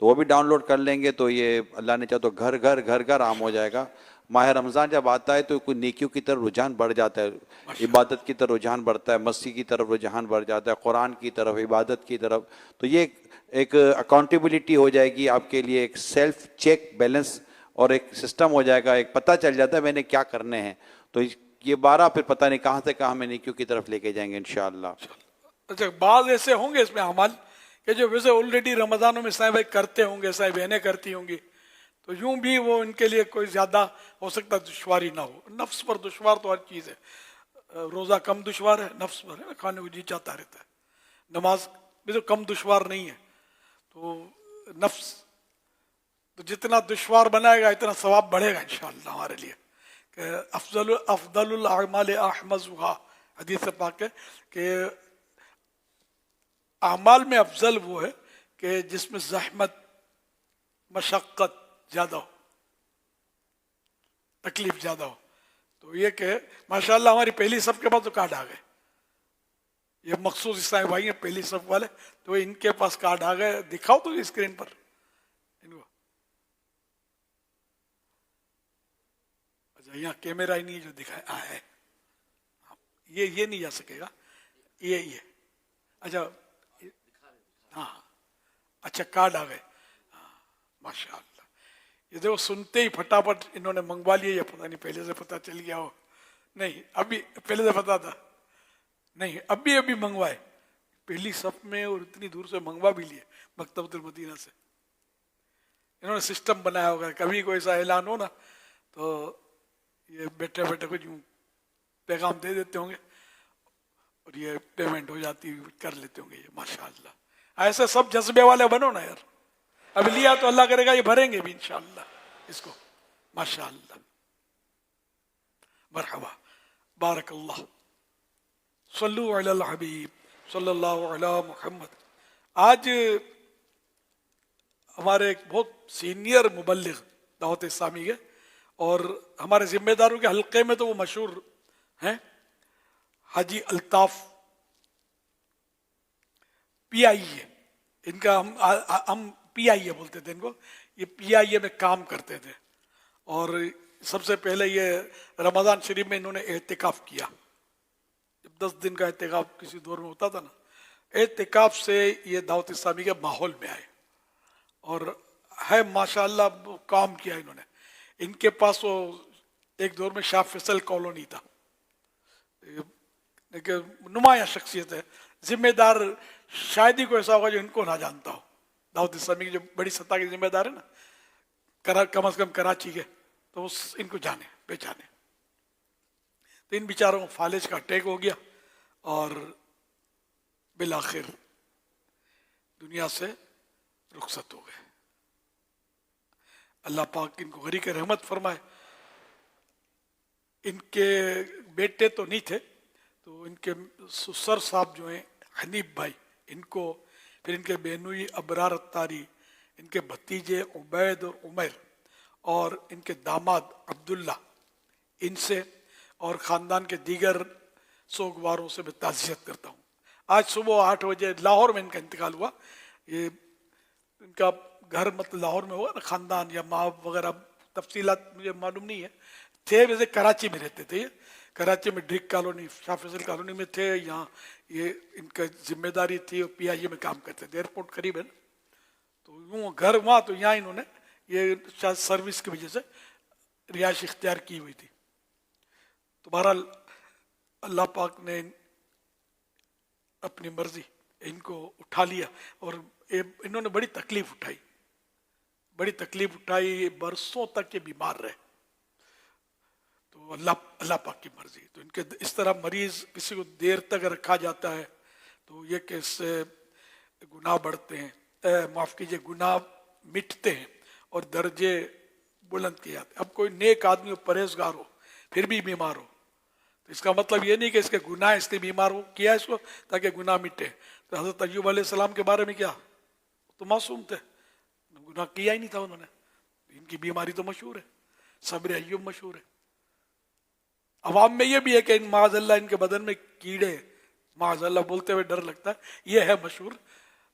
تو وہ بھی ڈاؤن لوڈ کر لیں گے تو یہ اللہ نے چاہا تو گھر گھر عام ہو جائے گا. ماہ رمضان جب آتا ہے تو کوئی نیکیوں کی طرف رجحان بڑھ جاتا ہے, عبادت کی طرف رجحان بڑھتا ہے, مسجد کی طرف رجحان بڑھ جاتا ہے, قرآن کی طرف, عبادت کی طرف. تو یہ ایک اکاؤنٹیبلٹی ہو جائے گی آپ کے لیے, ایک سیلف چیک بیلنس اور ایک سسٹم ہو جائے گا, ایک پتہ چل جاتا ہے میں نے کیا کرنے ہیں. تو یہ 12 پھر پتہ نہیں کہاں سے کہاں میں نیکیوں کی طرف لے کے جائیں گے انشاءاللہ. اچھا, بعض ایسے ہوں گے اس میں اعمال کہ جو ویسے آلریڈی رمضانوں میں صاحب کرتے ہوں گے, صاحب بہنیں کرتی ہوں گی, تو یوں بھی وہ ان کے لیے کوئی زیادہ ہو سکتا دشواری نہ ہو. نفس پر دشوار تو ہر چیز ہے, روزہ کم دشوار ہے, نفس پر ہے, کھانے کو جی چاہتا رہتا ہے. نماز بھی تو کم دشوار نہیں ہے, تو نفس تو جتنا دشوار بنائے گا اتنا ثواب بڑھے گا انشاءاللہ ہمارے لیے. کہ افضل الاعمال احمدها, حدیث پاک ہے کہ اعمال میں افضل وہ ہے کہ جس میں زحمت, مشقت زیادہ ہو, تکلیف زیادہ ہو. تو یہ کہ ماشاءاللہ ہماری پہلی صف کے بعد تو کارڈ آ گئے, یہ مخصوص اسلامی بھائی ہیں پہلی صف والے, تو ان کے پاس کارڈ آ گئے. دکھاؤ تو اسکرین پر ان کو. اچھا, یہاں کیمرہ ہی نہیں ہے جو دکھایا ہے, یہ نہیں جا سکے گا, یہ اچھا ہاں, اچھا کارڈ آ گئے, ماشاء اللہ. یہ دیکھو سنتے ہی پھٹافٹ انہوں نے منگوا لیا, یا پتہ نہیں پہلے سے پتہ چل گیا ہو, نہیں ابھی پہلے سے پتہ تھا, نہیں ابھی منگوائے پہلی صف میں, اور اتنی دور سے منگوا بھی لیے مکتبۃ المدینہ سے. انہوں نے سسٹم بنایا ہوگا, کبھی کوئی ایسا اعلان ہو نا تو یہ بیٹھے بیٹھے کچھ پیغام دے دیتے ہوں گے اور یہ پیمنٹ ہو جاتی, کر لیتے ہوں گے. یہ ماشاء اللہ ایسے سب جذبے والے بنو نا یار. اب لیا تو اللہ کرے گا یہ بھریں گے بھی انشاءاللہ اس کو. ماشاءاللہ, مرحبا, بارک اللہ. صلو علی الحبیب صلی اللہ علی محمد. آج ہمارے ایک بہت سینئر مبلغ دعوت اسلامی کے اور ہمارے ذمہ داروں کے حلقے میں تو وہ مشہور ہیں, حاجی الطاف پی آئی اے, ان کا ہم پی آئی اے بولتے تھے ان کو. یہ پی آئی اے میں کام کرتے تھے, اور سب سے پہلے یہ رمضان شریف میں انہوں نے اعتکاف کیا. جب 10 دن کا اعتکاف کسی دور میں ہوتا تھا نا, اعتکاف سے یہ دعوت اسلامی کے ماحول میں آئے, اور ہے ماشاءاللہ کام کیا انہوں نے. ان کے پاس وہ ایک دور میں شاہ فیصل کالونی تھا, نمایاں شخصیت ہے, ذمہ دار شاید ہی کوئی ایسا ہوگا جو ان کو نہ جانتا ہو. دعوت اسلامی کی جو بڑی سطح کے ذمہ دار ہے نا, کم از کم کراچی کے, تو ان کو جانے پہچانے. تو ان بیچاروں کو فالج کا اٹیک ہو گیا اور بالآخر دنیا سے رخصت ہو گئے. اللہ پاک ان کو غریق رحمت فرمائے. ان کے بیٹے تو نہیں تھے, تو ان کے سسر صاحب جو ہیں حنیف بھائی, ان کو, پھر ان کے بہنوئی ابرار اتاری, ان کے بھتیجے عبید اور عمر, اور ان کے داماد عبداللہ, ان سے اور خاندان کے دیگر سوگواروں سے میں تعزیت کرتا ہوں. آج صبح 8 بجے لاہور میں ان کا انتقال ہوا. یہ ان کا گھر مطلب لاہور میں ہوا نا, خاندان یا ماں وغیرہ تفصیلات مجھے معلوم نہیں ہے. تھے ویسے کراچی میں رہتے تھے, کراچی میں ڈرک کالونی, شاہ فیصل کالونی میں تھے. یہاں یہ ان کا ذمہ داری تھی, اور پی آئی اے میں کام کرتے تھے, ایئرپورٹ قریب ہے نا, تو یوں گھر وہاں, تو یہاں انہوں نے یہ شاید سروس کی وجہ سے رہائش اختیار کی ہوئی تھی. تو بہرحال اللہ پاک نے اپنی مرضی ان کو اٹھا لیا, اور انہوں نے بڑی تکلیف اٹھائی, برسوں تک یہ بیمار رہے. تو اللہ پاک کی مرضی. تو ان کے اس طرح مریض کسی کو دیر تک رکھا جاتا ہے تو یہ کہ اس سے گناہ بڑھتے ہیں, معاف کیجئے گناہ مٹتے ہیں اور درجے بلند کیے جاتے ہیں. اب کوئی نیک آدمی پرہیزگار ہو پھر بھی بیمار ہو, تو اس کا مطلب یہ نہیں کہ اس کے گناہ اس لیے بیمار ہو کیا اس کو تاکہ گناہ مٹے. تو حضرت ایوب علیہ السلام کے بارے میں کیا, تو معصوم تھے, گناہ کیا ہی نہیں تھا انہوں نے. ان کی بیماری تو مشہور ہے, صبر ایوب مشہور ہے. عوام میں یہ بھی ہے کہ ان معاذ اللہ ان کے بدن میں کیڑے, معاذ اللہ بولتے ہوئے ڈر لگتا ہے, یہ ہے مشہور.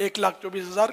1,24,000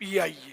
PIA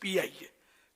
PIA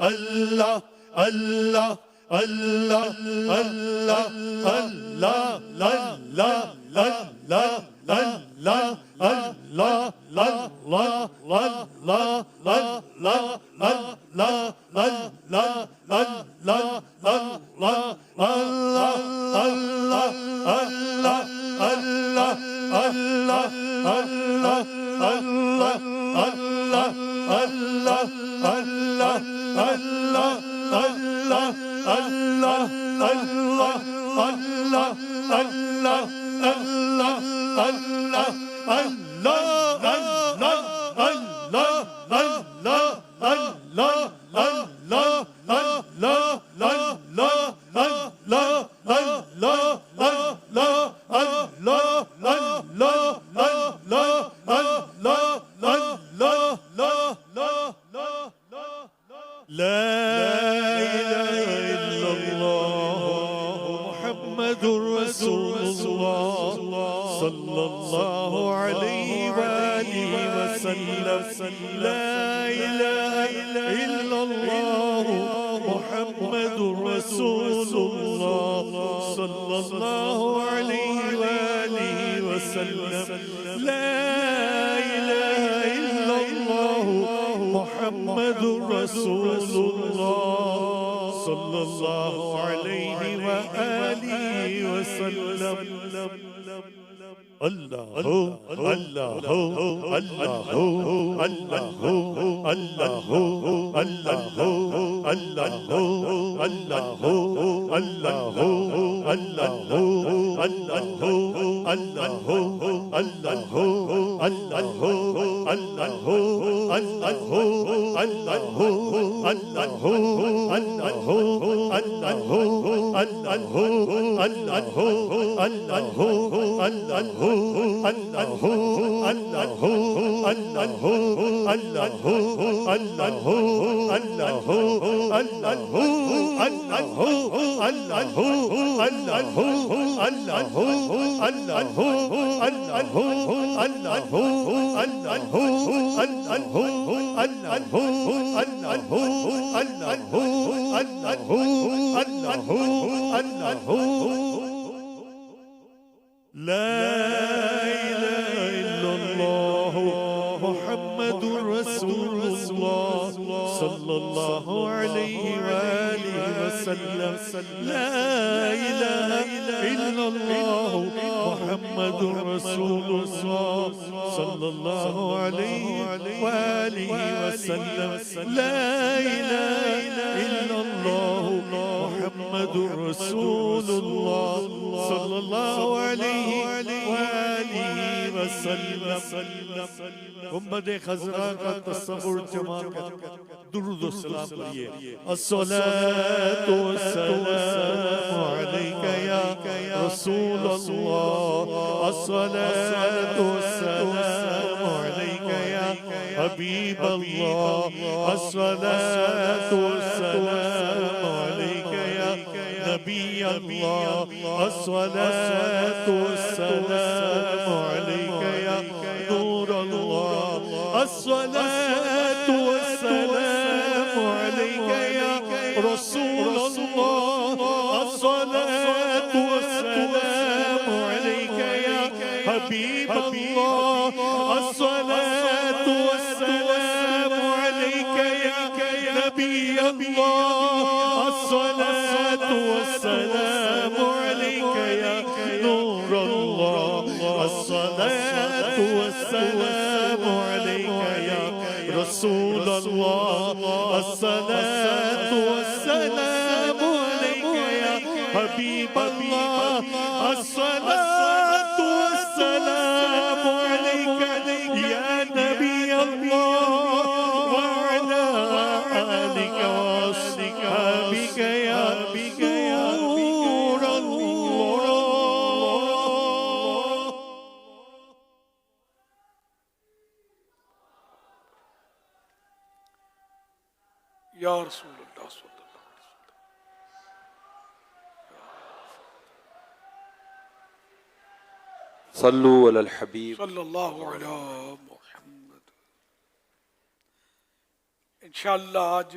Allah, Allah, Allah, Allah, Allah, Allah, Allah, Allah, Allah, گنبد خضرا کا تصور جمع کر درود و سلام پڑھیے الصلاة والسلام علیکہ یا رسول اللہ الصلاة والسلام علیکہ یا حبیب اللہ الصلاة والسلام علیکہ یا نبی اللہ الصلاة والسلام علیکہ یا نور اللہ الصلاة والسلام علیکہ یا رسول اللہ الصلاة والسلام علیکہ یا حبیب اللہ الصلاة والسلام علیکہ یا نبی اللہ الصلاة والسلام علیکہ یا نور اللہ الصلاة والسلام علیکہ یا رسول اللہ الصلاة والسلام علیکہ یا حبیب اللہ الصلاة والسلام علیکہ یا نبی اللہ وعلا آلک واصحابک یا نور اللہ. یا رسول اللہ صلی اللہ علیہ وسلم. صلو علی الحبیب صلی اللہ علیہ محمد. انشاءاللہ آج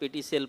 PTCL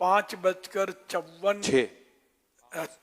5:54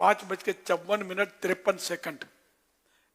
5:54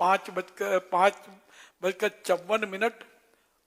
5:54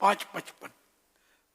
5:55।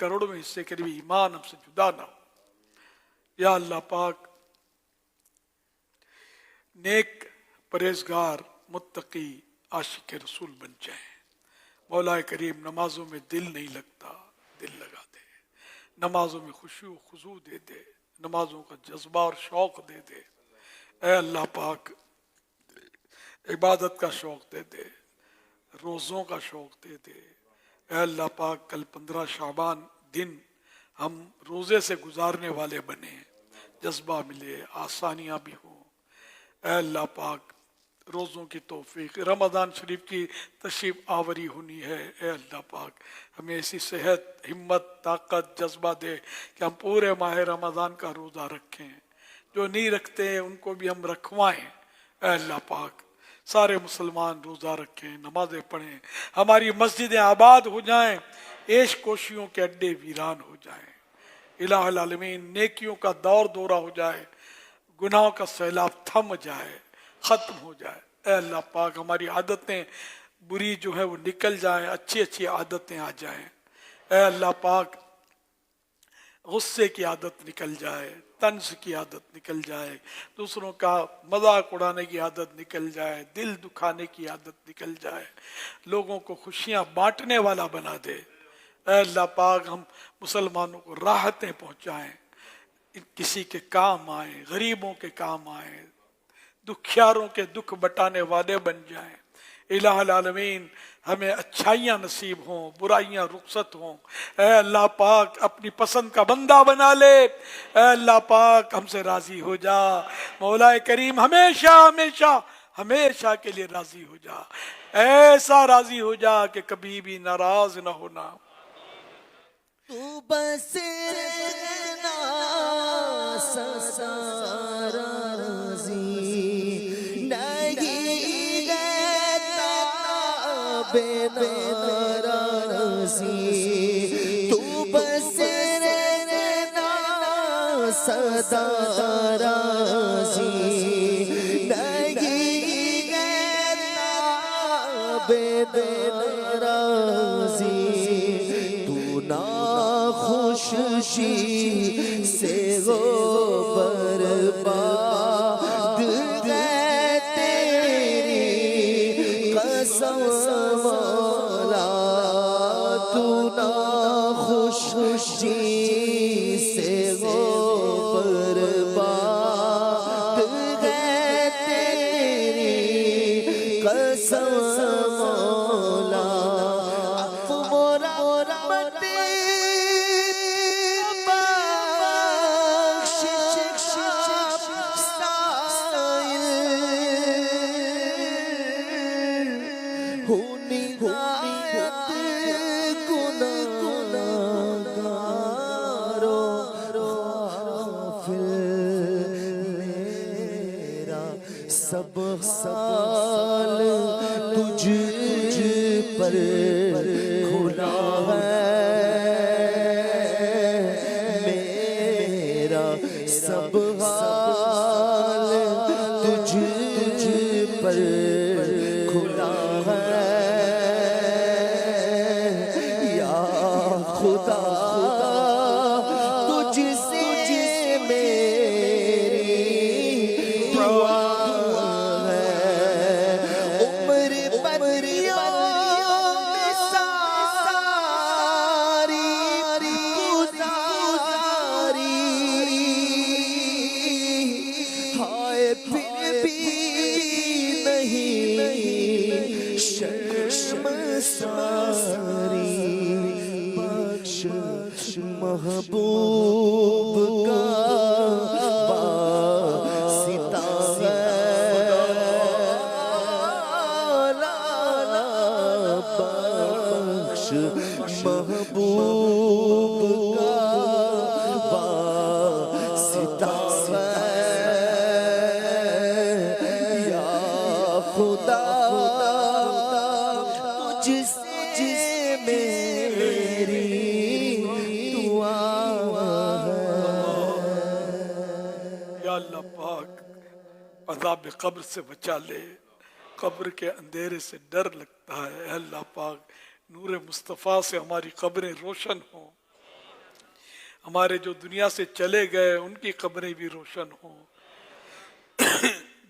کروڑوں میں حصے کے لیے ایمان ہم سے جدا نہ ہو۔ یا اللہ پاک نیک پرہیزگار متقی عاشق رسول بن جائیں۔ مولا کریم نمازوں میں دل نہیں لگتا، دل لگا دے، نمازوں میں خشوع و خضوع دے دے، نمازوں کا جذبہ اور شوق دے دے۔ اے اللہ پاک عبادت کا شوق دے دے، روزوں کا شوق دے دے۔ اے اللہ پاک کل 15 شعبان دن ہم روزے سے گزارنے والے بنے، جذبہ ملے، آسانیاں بھی ہوں۔ اے اللہ پاک روزوں کی توفیق، رمضان شریف کی تشریف آوری ہونی ہے، اے اللہ پاک ہمیں ایسی صحت، ہمت، طاقت، جذبہ دے کہ ہم پورے ماہ رمضان کا روزہ رکھیں، جو نہیں رکھتے ان کو بھی ہم رکھوائیں۔ اے اللہ پاک سارے مسلمان روزہ رکھیں، نمازیں پڑھیں، ہماری مسجدیں آباد ہو جائیں، عیش کوشیوں کے اڈے ویران ہو جائیں۔ الہ العالمین نیکیوں کا دور دورہ ہو جائے، گناہوں کا سیلاب تھم جائے، ختم ہو جائے۔ اے اللہ پاک ہماری عادتیں بری جو ہیں وہ نکل جائیں، اچھی اچھی عادتیں آ جائیں۔ اے اللہ پاک غصے کی عادت نکل جائے، طنز کی عادت نکل جائے، دوسروں کا مذاق اڑانے کی عادت نکل جائے، دل دکھانے کی عادت نکل جائے، لوگوں کو خوشیاں بانٹنے والا بنا دے۔ اے اللہ پاک ہم مسلمانوں کو راحتیں پہنچائیں، کسی کے کام آئیں، غریبوں کے کام آئیں، دکھیاروں کے دکھ بٹانے والے بن جائیں۔ الہ العالمین ہمیں اچھائیاں نصیب ہوں، برائیاں رخصت ہوں۔ اے اللہ پاک اپنی پسند کا بندہ بنا لے۔ اے اللہ پاک ہم سے راضی ہو جا۔ مولا کریم ہمیشہ ہمیشہ ہمیشہ کے لیے راضی ہو جا، ایسا راضی ہو جا کہ کبھی بھی ناراض نہ ہونا۔ تو بس رہنا سدا راضی نہیں رہتا بے ناراضی، تو بس رہنا سدا راضی نہیں رہتا بے ناراضی، تو نا خوشی سے ہو برباد ہے تیری قسم مولا، تو نا خوشی سے ہو برباد ہے تیری قسم مولا۔ سب حال تجھ پر کھلا ہے میرا، سب حال تجھ پر کھلا ہے یا خدا، تجھ سے میری دعا محبوب کا واسطہ بخش، محبوب کا واسطہ یا خدا، تجھ سے میری عذاب قبر سے بچا لے، قبر کے اندھیرے سے ڈر لگتا ہے. اے اللہ پاک نور مصطفیٰ سے ہماری قبریں روشن ہوں. ہمارے جو دنیا سے چلے گئے ان کی قبریں بھی روشن ہوں.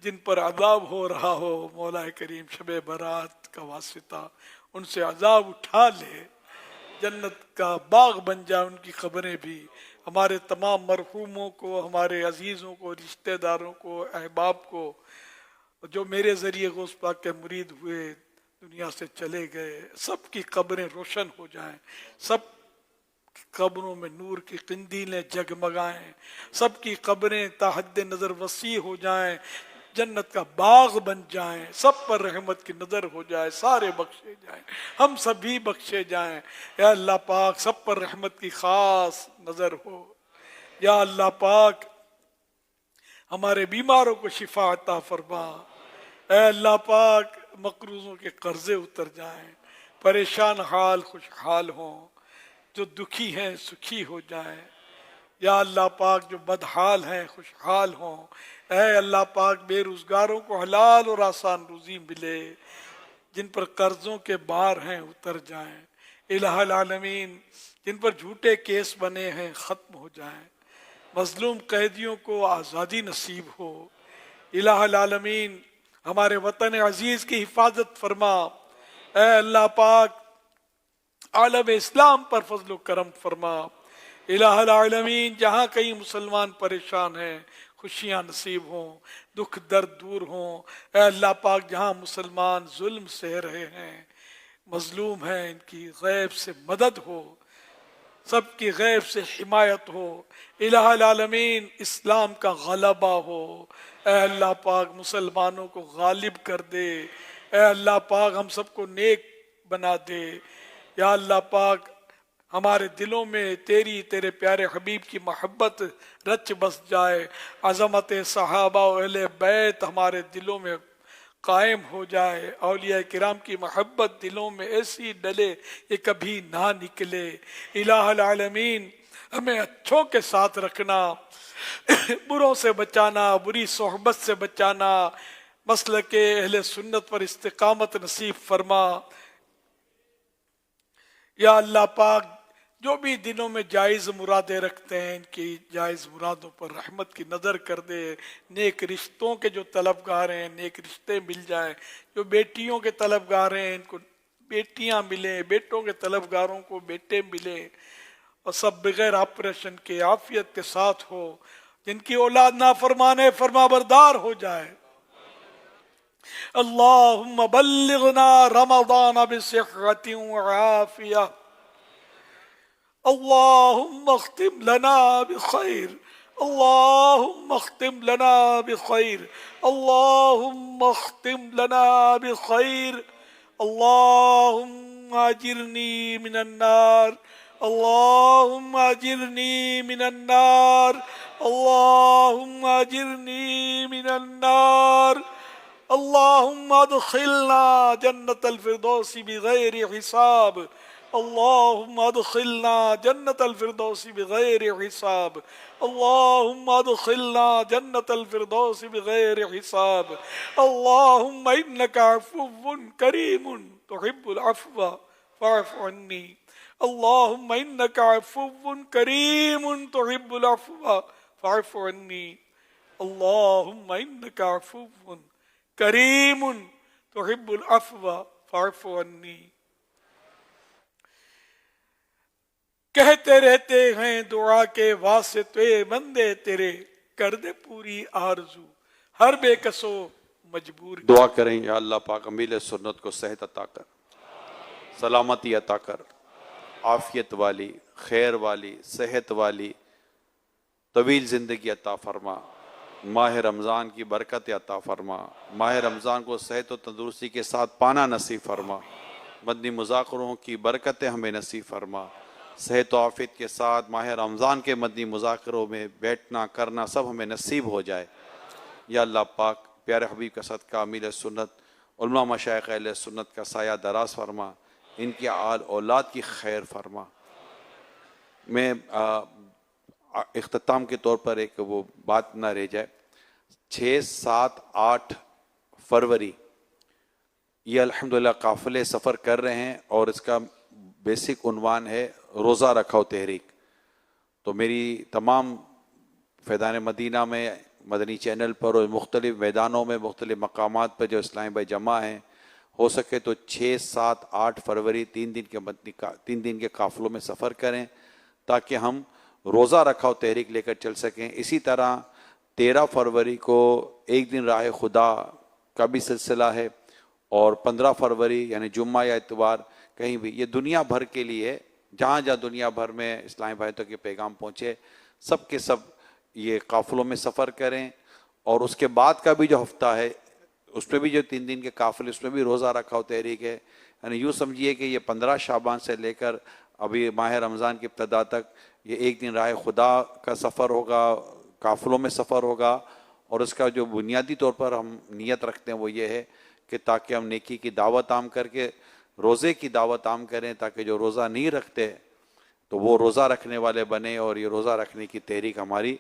جن پر عذاب ہو رہا ہو مولا کریم شب برات کا واسطہ ان سے عذاب اٹھا لے. جنت کا باغ بن جائے ان کی قبریں بھی. ہمارے تمام مرحوموں کو، ہمارے عزیزوں کو، رشتہ داروں کو، احباب کو جو میرے ذریعے غوث پاک کے مرید ہوئے دنیا سے چلے گئے، سب کی قبریں روشن ہو جائیں. سب قبروں میں نور کی قندیلیں جگمگائیں. سب کی قبریں تا حد نظر وسیع ہو جائیں، جنت کا باغ بن جائیں. سب پر رحمت کی نظر ہو جائے، سارے بخشے جائیں، ہم سبھی بخشے جائیں. یا اللہ پاک سب پر رحمت کی خاص نظر ہو. یا اللہ پاک ہمارے بیماروں کو شفا عطا فرما. اے اللہ پاک مقروضوں کے قرضے اتر جائیں، پریشان حال خوشحال ہوں، جو دکھی ہیں سکھی ہو جائیں. یا اللہ پاک جو بدحال ہیں خوشحال ہوں. اے اللہ پاک بے روزگاروں کو حلال اور آسان روزی ملے. جن پر قرضوں کے بار ہیں اتر جائیں. الہ العالمین جن پر جھوٹے کیس بنے ہیں ختم ہو جائیں. مظلوم قیدیوں کو آزادی نصیب ہو. الہ العالمین ہمارے وطن عزیز کی حفاظت فرما. اے اللہ پاک عالم اسلام پر فضل و کرم فرما. الہ العالمین جہاں کئی مسلمان پریشان ہیں خوشیاں نصیب ہوں، دکھ درد دور ہوں. اے اللہ پاک جہاں مسلمان ظلم سہ رہے ہیں، مظلوم ہیں، ان کی غیب سے مدد ہو، سب کی غیب سے حمایت ہو. الہ العالمین اسلام کا غلبہ ہو. اے اللہ پاک مسلمانوں کو غالب کر دے. اے اللہ پاک ہم سب کو نیک بنا دے. یا اللہ پاک ہمارے دلوں میں تیرے پیارے حبیب کی محبت رچ بس جائے. عظمت صحابہ و اہل بیت ہمارے دلوں میں قائم ہو جائے. اولیاء کرام کی محبت دلوں میں ایسی ڈلے یہ کبھی نہ نکلے. الہ العالمین ہمیں اچھوں کے ساتھ رکھنا، بروں سے بچانا، بری صحبت سے بچانا. مسلک اہل سنت پر استقامت نصیب فرما. یا اللہ پاک جو بھی دنوں میں جائز مرادیں رکھتے ہیں ان کی جائز مرادوں پر رحمت کی نظر کر دے. نیک رشتوں کے جو طلبگار ہیں نیک رشتے مل جائیں. جو بیٹیوں کے طلبگار ہیں ان کو بیٹیاں ملیں، بیٹوں کے طلبگاروں کو بیٹے ملیں، اور سب بغیر آپریشن کے عافیت کے ساتھ ہو. جن کی اولاد نافرمان ہے فرما بردار ہو جائے. اللہم بلغنا رمضان بصحت وعافیہ. اللہم اختم لنا بخیر. اللہم اختم لنا بخیر. اللہم اختم لنا بخیر. اللہم اجرنی من النار. اللہم اجرنی من النار. اللہم اجرنی من النار. اللہم ادخلنا جنت الفردوس بغیر حساب. اللہم ادخلنا جنت الفردوس بغیر حساب. اللہم ادخلنا جنت الفردوس بغیر حساب. اللہم انک عفو کریم تحب العفو فاعف عنی. اللہم انک عفو کریم تحب العفو فاعف عنی. اللہم انک عفو کریم تحب العفو فاعف عنی. کہتے رہتے ہیں دعا کے واسطے بندے تیرے، کر دے پوری آرزو ہر بے کسو مجبور. دعا کریں یا اللہ پاک امیل سنت کو صحت عطا کر، سلامتی عطا کر، عافیت والی، خیر والی، صحت والی طویل زندگی عطا فرما. ماہ رمضان کی برکت عطا فرما. ماہ رمضان کو صحت و تندرستی کے ساتھ پانا نصیب فرما. مدنی مذاکروں کی برکتیں ہمیں نصیب فرما. صحت و عافیت کے ساتھ ماہ رمضان کے مدنی مذاکروں میں بیٹھنا کرنا سب ہمیں نصیب ہو جائے. یا اللہ پاک پیارے حبیب کا صدقہ امیل سنت علماء مشائخ اہل سنت کا سایہ دراز فرما. ان کی آل اولاد کی خیر فرما. میں اختتام کے طور پر ایک وہ بات نہ رہ جائے. 6، 7، 8 فروری یہ الحمدللہ قافلے سفر کر رہے ہیں اور اس کا بیسک عنوان ہے روزہ رکھو تحریک. تو میری تمام فیضان مدینہ میں مدنی چینل پر اور مختلف میدانوں میں مختلف مقامات پر جو اسلامی بھائی جمع ہیں، ہو سکے تو 6، 7، 8 فروری 3 دن کے قافلوں میں سفر کریں تاکہ ہم روزہ رکھو تحریک لے کر چل سکیں. اسی طرح 13 فروری کو ایک دن راہ خدا کا بھی سلسلہ ہے، اور 15 فروری یعنی جمعہ یا اتوار کہیں بھی، یہ دنیا بھر کے لیے جہاں جہاں دنیا بھر میں اسلامی بھائیوں تک یہ پیغام پہنچے، سب کے سب یہ قافلوں میں سفر کریں. اور اس کے بعد کا بھی جو ہفتہ ہے اس پہ بھی جو 3 دن کے قافلے، اس میں بھی روزہ رکھو تحریک ہے. یعنی یوں سمجھیے کہ یہ 15 شعبان سے لے کر ابھی ماہ رمضان کی ابتدا تک یہ ایک دن راہ خدا کا سفر ہوگا، قافلوں میں سفر ہوگا. اور اس کا جو بنیادی طور پر ہم نیت رکھتے ہیں وہ یہ ہے کہ تاکہ ہم نیکی کی دعوت عام کر کے روزے کی دعوت عام کریں، تاکہ جو روزہ نہیں رکھتے تو وہ روزہ رکھنے والے بنے، اور یہ روزہ رکھنے کی تحریک ہماری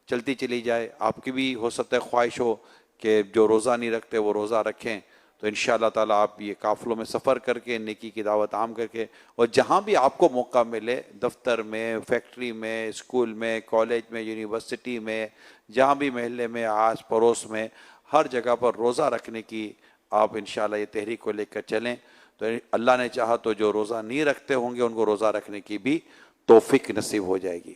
چلتی چلی جائے. آپ کی بھی ہو سکتا ہے خواہش ہو کہ جو روزہ نہیں رکھتے وہ روزہ رکھیں. تو انشاءاللہ تعالی آپ یہ قافلوں میں سفر کر کے نیکی کی دعوت عام کر کے، اور جہاں بھی آپ کو موقع ملے، دفتر میں، فیکٹری میں، اسکول میں، کالج میں، یونیورسٹی میں، جہاں بھی محلے میں، آس پڑوس میں، ہر جگہ پر روزہ رکھنے کی آپ انشاءاللہ یہ تحریک کو لے کر چلیں. تو اللہ نے چاہا تو جو روزہ نہیں رکھتے ہوں گے ان کو روزہ رکھنے کی بھی توفیق نصیب ہو جائے گی.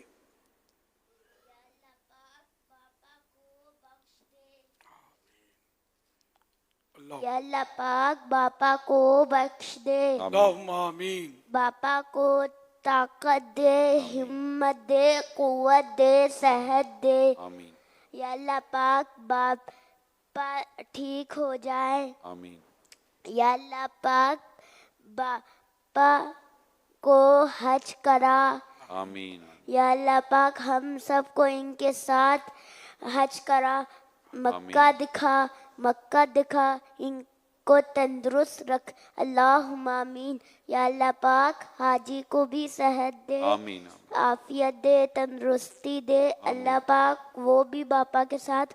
یا اللہ پاک باپا کو بخش دے، اللہم آمین. باپا کو طاقت دے، ہمت دے، قوت دے، صحت دے. آمین یا اللہ پاک باپا ٹھیک ہو جائے. آمین. یا اللہ پاک باپا کو حج کرا. آمین. یا اللہ پاک ہم سب کو ان کے ساتھ حج کرا، مکہ دکھا، مکہ دکھا، ان کو تندرست رکھ. اللہم آمین. یا اللہ پاک حاجی کو بھی صحت دے، آمین. عافیت دے، تندرستی دے. اللہ پاک وہ بھی باپا کے ساتھ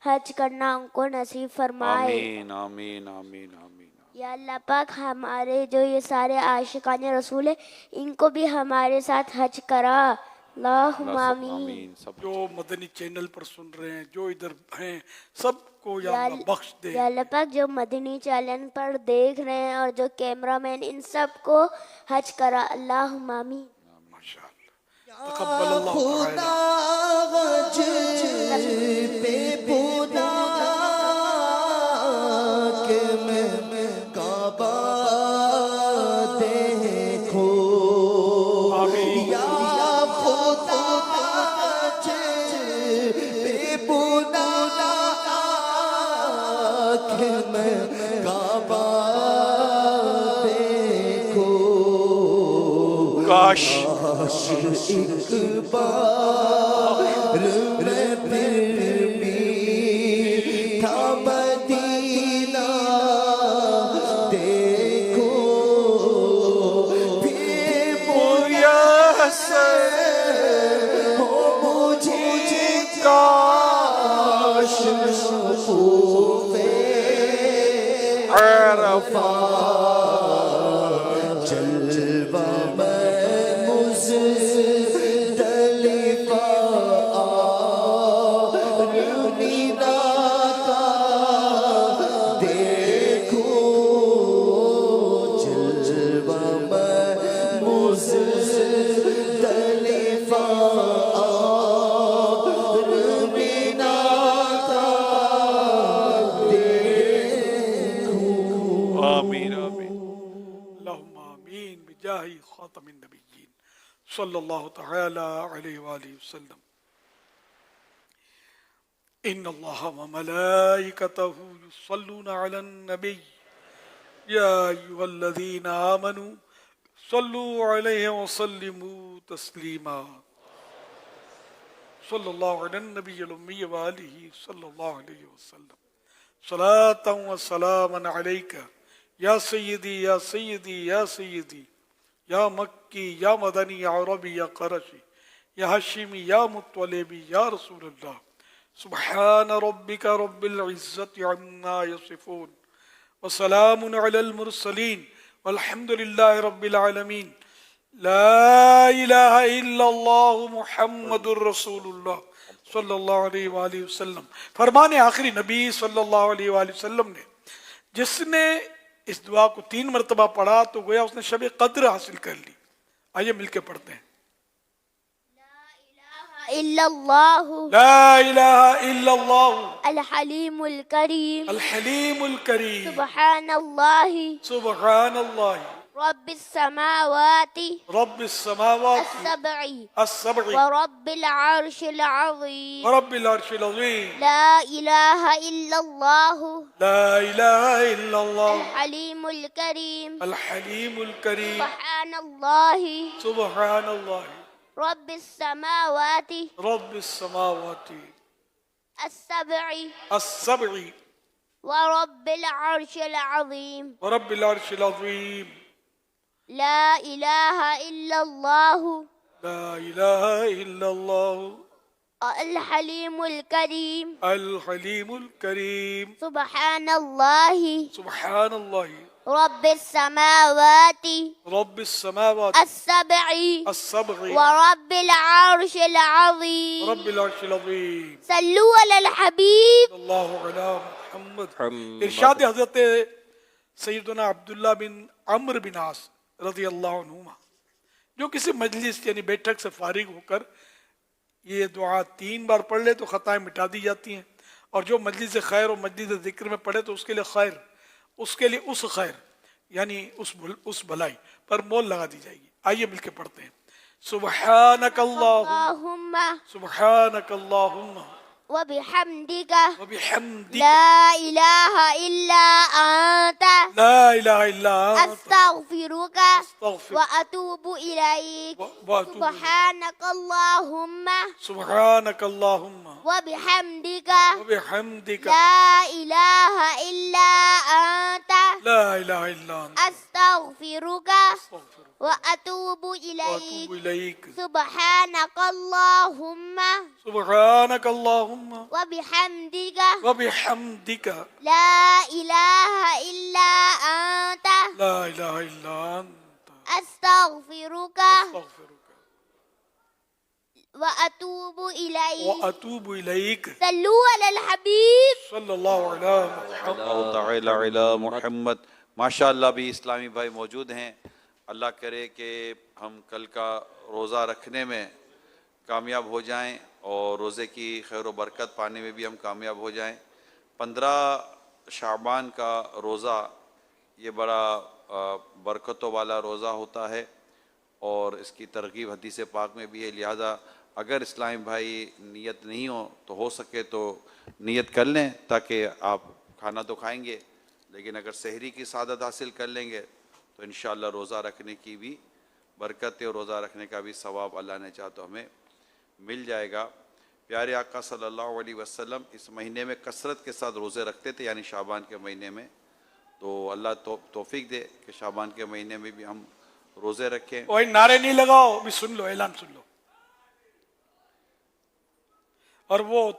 حج کرنا ان کو نصیب فرمائے. آمین. آمین. آمین. آمین. یا اللہ پاک ہمارے جو یہ سارے عاشقان رسول ہیں ان کو بھی ہمارے ساتھ حج کرا. اللہم آمین. آمین. سب جو مدنی چینل پر سن رہے ہیں، جو ادھر ہیں، سب کو یا اللہ بخش دے. یا اللہ پاک جو مدنی چینل پر دیکھ رہے ہیں اور جو کیمرہ مین، ان سب کو حج کرا. اللہم آمین. ماشاءاللہ. تقبل اللہ تعالی. پہ بودا کہ میں کعبہ دیکھو. یا خدا پہ بودا کہ میں کعبہ دیکھو. کاش ایک بار میں پھر بھی تھا مدینہ دیکھو. پھر میسر ہو مجھے کاش وقوف عرفات جلوہ میں مزدلفہ اور مینا کا دیکھو. جلوہ میں مزدلفہ اور مینا کا دیکھو. آمین. آمین. اللہم آمین بجاہ خاتم النبیین صلی اللہ تعالی علیہ وآلہ وسلم. ان اللہ وملائکتہ یصلون علی النبی یا ایہا الذین آمنوا صلوا علیہ وسلموا تسلیما. صلی اللہ علی النبی الامی وآلہ صلی اللہ علیہ وسلم. صلاۃ و سلاما علیک یا سیدی یا سیدی یا سیدی، یا مکی یا مدنی یا عربی یا قرشی یا ہاشمی یا مطلبی یا رسول اللہ. سبحان ربک رب العزت عما یصفون وسلام علی المرسلین والحمد للہ رب العالمین لا الہ الا اللہ محمد الرسول اللہ صلی اللہ علیہ وآلہ وسلم۔ فرمان آخری نبی صلی اللہ علیہ وآلہ وسلم نے جس نے اس دعا کو 3 مرتبہ پڑھا تو گویا اس نے شب قدر حاصل کر لی۔ آئیے مل کے پڑھتے ہیں۔ الا اللہ لا الہ الا اللہ الحلیم الکریم الحلیم الکریم سبحان اللہ سبحان اللہ رب السماوات رب السماوات السبع السبع ورب العرش العظیم ورب العرش العظیم لا الہ الا اللہ لا الہ الا اللہ الحلیم الکریم الحلیم الکریم سبحان اللہ سبحان اللہ رب السماوات رب السماوات السبع السبع ورب العرش العظیم ورب العرش العظیم لا الہ الا اللہ لا الہ الا اللہ الحلیم الکریم الحلیم الکریم سبحان اللہ سبحان اللہ رب السماوات رب السماوات السبع السبع ورب العرش العظیم رب العرش العظیم صلو علی الحبیب صلی اللہ علی محمد۔ ارشاد حضرت سیدنا عبداللہ بن عمرو بن عاص رضی اللہ عنہما جو کسی مجلس یعنی بیٹھک سے فارغ ہو کر یہ دعا 3 بار پڑھ لے تو خطائیں مٹا دی جاتی ہیں، اور جو مجلس خیر اور مجلس ذکر میں پڑھے تو اس کے لیے خیر، اس کے لیے اس خیر یعنی اس بھلائی پر مول لگا دی جائے گی۔ آئیے مل کے پڑھتے ہیں۔ سبحانک اللہ اللہم سبحانک اللہم وبحمدک وبحمدک لا الہ الا انت لا الہ الا انت استغفرک استغفر واتوب الیک واتوب سبحانک اللہم سبحانک اللہم وبحمدک وبحمدک لا الہ الا انت لا الہ الا انت استغفرک استغفر واتوب واتوب الیک الیک سبحانک اللہم سبحانک اللہم وبحمدک وبحمدک لا الہ الا انت لا الہ الا انت استغفرک استغفرک واتوب الیک واتوب الیک صلو علی الحبیب صلی اللہ علیہ محمد اللہ تعالی علی محمد۔ ماشاءاللہ بھی اسلامی بھائی موجود ہیں، اللہ کرے کہ ہم کل کا روزہ رکھنے میں کامیاب ہو جائیں اور روزے کی خیر و برکت پانے میں بھی ہم کامیاب ہو جائیں۔ 15 شعبان کا روزہ یہ بڑا برکتوں والا روزہ ہوتا ہے اور اس کی ترغیب حدیث پاک میں بھی ہے، لہذا اگر اسلامی بھائی نیت نہیں ہو سکے تو نیت کر لیں تاکہ آپ کھانا تو کھائیں گے لیکن اگر سحری کی سعادت حاصل کر لیں گے تو انشاءاللہ روزہ رکھنے کی بھی برکت اور روزہ رکھنے کا بھی ثواب اللہ نے چاہا تو ہمیں مل جائے گا۔ پیارے آقا صلی اللہ علیہ وسلم اس مہینے میں کثرت کے ساتھ روزے رکھتے تھے، یعنی شعبان کے مہینے میں، تو اللہ توفیق دے کہ شعبان کے مہینے میں بھی ہم روزے رکھیں۔ وہی نعرے نہیں لگاؤ، بھی سن لو، اعلان سن لو، اور وہ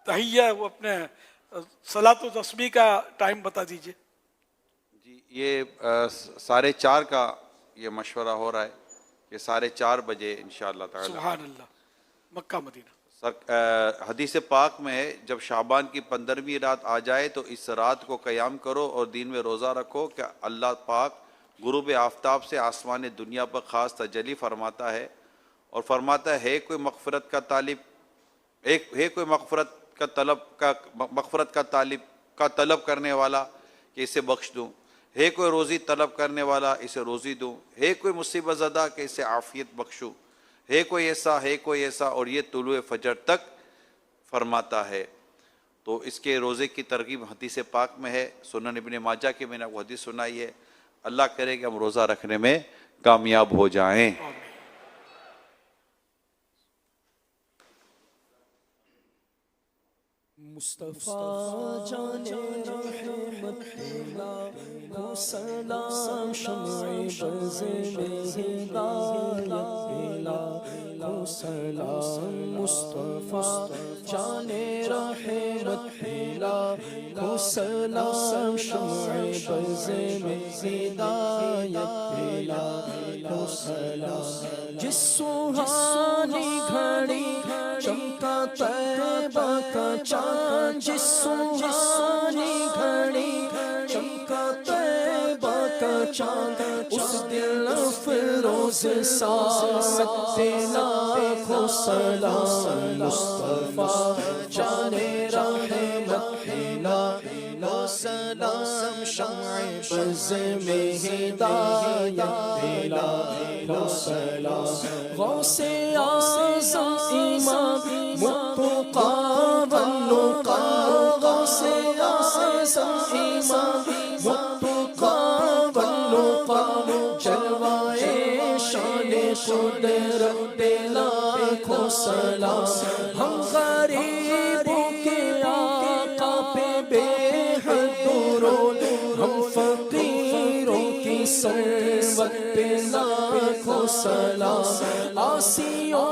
تحیہ وہ اپنے صلاۃ و تسبیح کا ٹائم بتا دیجئے۔ جی یہ 4:30 کا یہ مشورہ ہو رہا ہے کہ 4:30 بجے انشاءاللہ تعالی۔ سبحان اللہ، مکہ مدینہ۔ حدیث پاک میں ہے جب شعبان کی 15ویں رات آ جائے تو اس رات کو قیام کرو اور دین میں روزہ رکھو کہ اللہ پاک غروب آفتاب سے آسمان دنیا پر خاص تجلی فرماتا ہے اور فرماتا ہے کوئی مغفرت کا طالب کوئی مغفرت کا طلب کرنے والا کہ اسے بخش دوں، ہے کوئی روزی طلب کرنے والا اسے روزی دوں، ہے کوئی مصیبت زدہ کہ اسے عافیت بخشوں، ہے کوئی ایسا اور یہ طلوع فجر تک فرماتا ہے۔ تو اس کے روزے کی ترغیب حدیث پاک میں ہے، سنن ابن ماجہ کی میں نے وہ حدیث سنائی ہے۔ اللہ کرے کہ ہم روزہ رکھنے میں کامیاب ہو جائیں۔ مصطفیٰ جان رحمت کو سلام، شمع بز میں ہدایت کو سلام، مصطفیٰ جان رحمت کو سلام شمع بز میں ہدایت پھیلا کو سلام جس سہانی گھڑی چمکا طیبہ کا چاند جس سہانی گھڑی چمکا طیبہ کا چاند اس دل افروز ساعت پہ لاکھوں سلام مصطفیٰ جان رحمت پھیلا سلام شمع بز میں ہدایت پھیلا سلام غوث اعظم امام مرتقی والنقا غوث اعظم امام مرتقی والنقا جلوائے شان قدرت پہ لاکھوں سلام ہم غریبوں کے آقا پہ بے حد درود ہم فقیروں کی سرورت پہ لاکھوں سلام آسیوں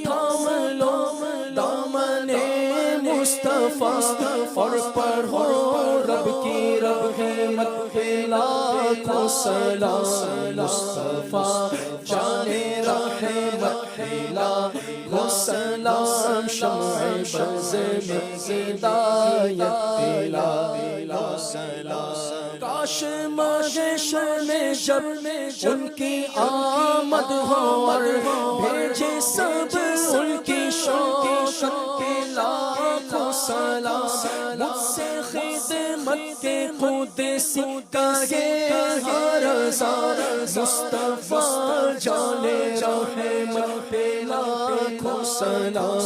تھام لو دامن مصطفیٰ اور پڑھو رب کی رحمت پہ لاکھوں سلام مصطفیٰ جان رحمت پھیلا سلام شمع بز میں ہدایت پھیلا سلام کاش محشر میں جب ان کی آمد ہو اور بھیجے سب ان کی شوقت پہ لاکھوں سلام مجھ سے خدمت کے قدسی کہے ہر ہزار مصطفیٰ جان رحمت پہ لاکھوں سلام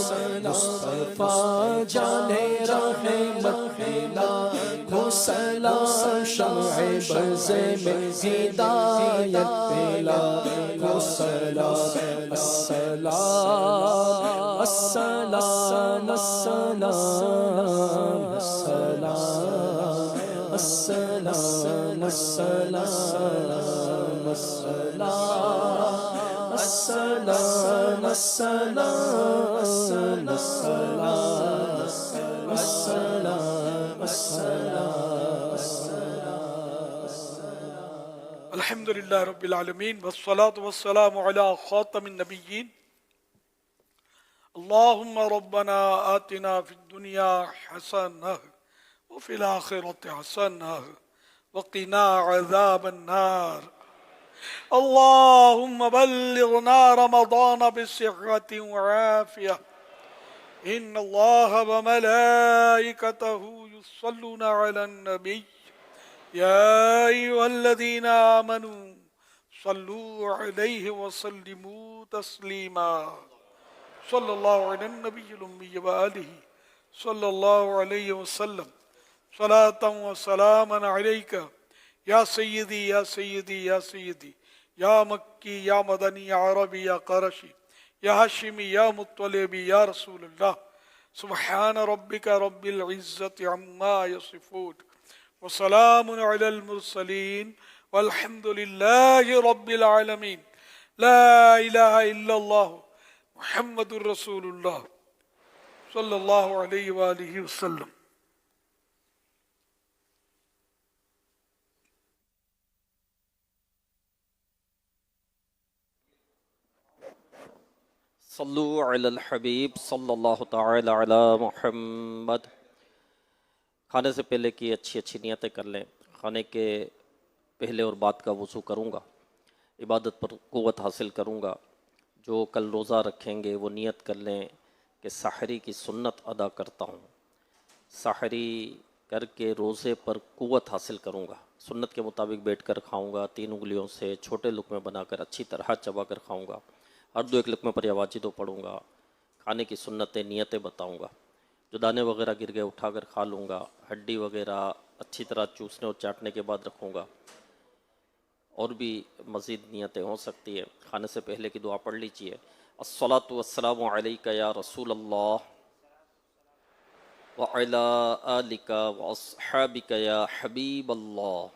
مصطفیٰ جان رحمت پہ لاکھوں سلام شمع بز میں ہدایت پہ لاکھوں سلام السلام السلام السلام السلام السلام السلام السلام السلام السلام السلام الحمد للہ رب العالمین والصلاة والسلام علی خاتم النبیین اللہم ربنا آتنا فی الدنیا حسنہ وفي الآخرة حسنة وقنا عذاب النار اللهم بلغنا رمضان بصحة وعافية إن الله وملائكته يصلون على النبي يا أيها الذين آمنوا صلوا عليه وسلموا تسليما صلى الله على النبي الأمي وآله صلى الله عليه وسلم صلاة وسلاما عليك يا سيدي يا سيدي يا سيدي يا مكي يا مدني يا عربي يا قرشي يا هاشمي يا مطلبي يا رسول الله سبحان ربك رب العزة عما يصفون وسلام على المرسلين والحمد لله رب العالمين لا إله إلا الله محمد رسول الله صلى الله عليه وآله وسلم. صلو علی الحبیب صلی اللہ تعالی علی محمد. کھانے سے پہلے کی اچھی نیتیں کر لیں. کھانے کے پہلے اور بعد کا وضو کروں گا, عبادت پر قوت حاصل کروں گا. جو کل روزہ رکھیں گے وہ نیت کر لیں کہ سحری کی سنت ادا کرتا ہوں, سحری کر کے روزے پر قوت حاصل کروں گا. سنت کے مطابق بیٹھ کر کھاؤں گا, 3 انگلیوں سے چھوٹے لقمے بنا کر اچھی طرح چبا کر کھاؤں گا. ہر 2 ایک لقمے پر یواجدو پڑھوں گا. کھانے کی سنتیں نیتیں بتاؤں گا. جو دانے وغیرہ گر گئے اٹھا کر کھا لوں گا. ہڈی وغیرہ اچھی طرح چوسنے اور چاٹنے کے بعد رکھوں گا. اور بھی مزید نیتیں ہو سکتی ہے. کھانے سے پہلے کی دعا پڑھ لیجیے. الصلاۃ والسلام علیک یا رسول اللہ وعلی آلک واصحابک یا حبیب اللہ.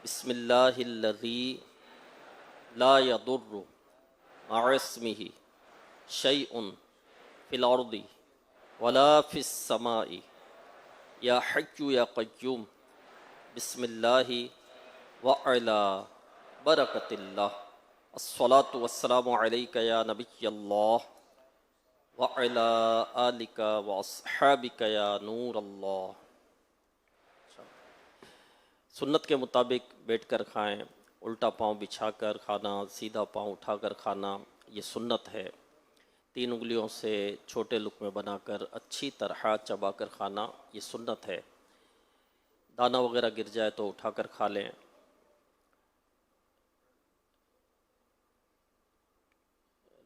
بسم اللہ الذی لا يضر مع اسمه شيء في الأرض ولا في السماء یا حی یا قیوم بسم اللہ وعلا برکت اللہ الصلاۃ والسلام علیک یا نبی اللہ وعلا آلک واصحابک یا نور اللہ۔ سنت کے مطابق بیٹھ کر کھائیں، الٹا پاؤں بچھا کر کھانا، سیدھا پاؤں اٹھا کر کھانا، یہ سنت ہے۔ 3 انگلیوں سے چھوٹے لقمے بنا کر اچھی طرح چبا کر کھانا، یہ سنت ہے۔ دانہ وغیرہ گر جائے تو اٹھا کر کھا لیں۔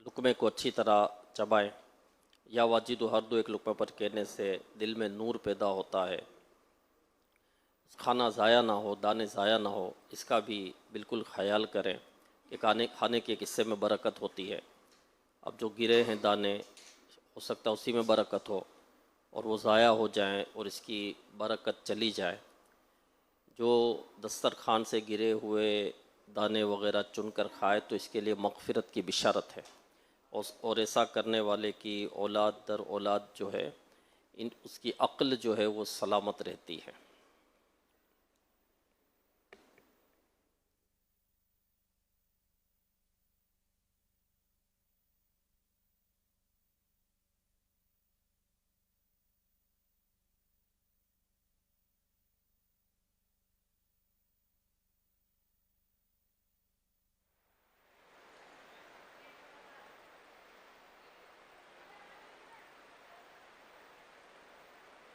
لقمے کو اچھی طرح چبائیں۔ یا واجد ہر دو ایک لقمے پر کہنے سے دل میں نور پیدا ہوتا ہے، کھانا ضائع نہ ہو، دانے ضائع نہ ہو، اس کا بھی بالکل خیال کریں کہ کھانے کے ایک حصے میں برکت ہوتی ہے۔ اب جو گرے ہیں دانے ہو سکتا ہے اسی میں برکت ہو اور وہ ضائع ہو جائیں اور اس کی برکت چلی جائے۔ جو دسترخوان سے گرے ہوئے دانے وغیرہ چن کر کھائے تو اس کے لیے مغفرت کی بشارت ہے، اور ایسا کرنے والے کی اولاد در اولاد جو ہے اس کی عقل جو ہے وہ سلامت رہتی ہے۔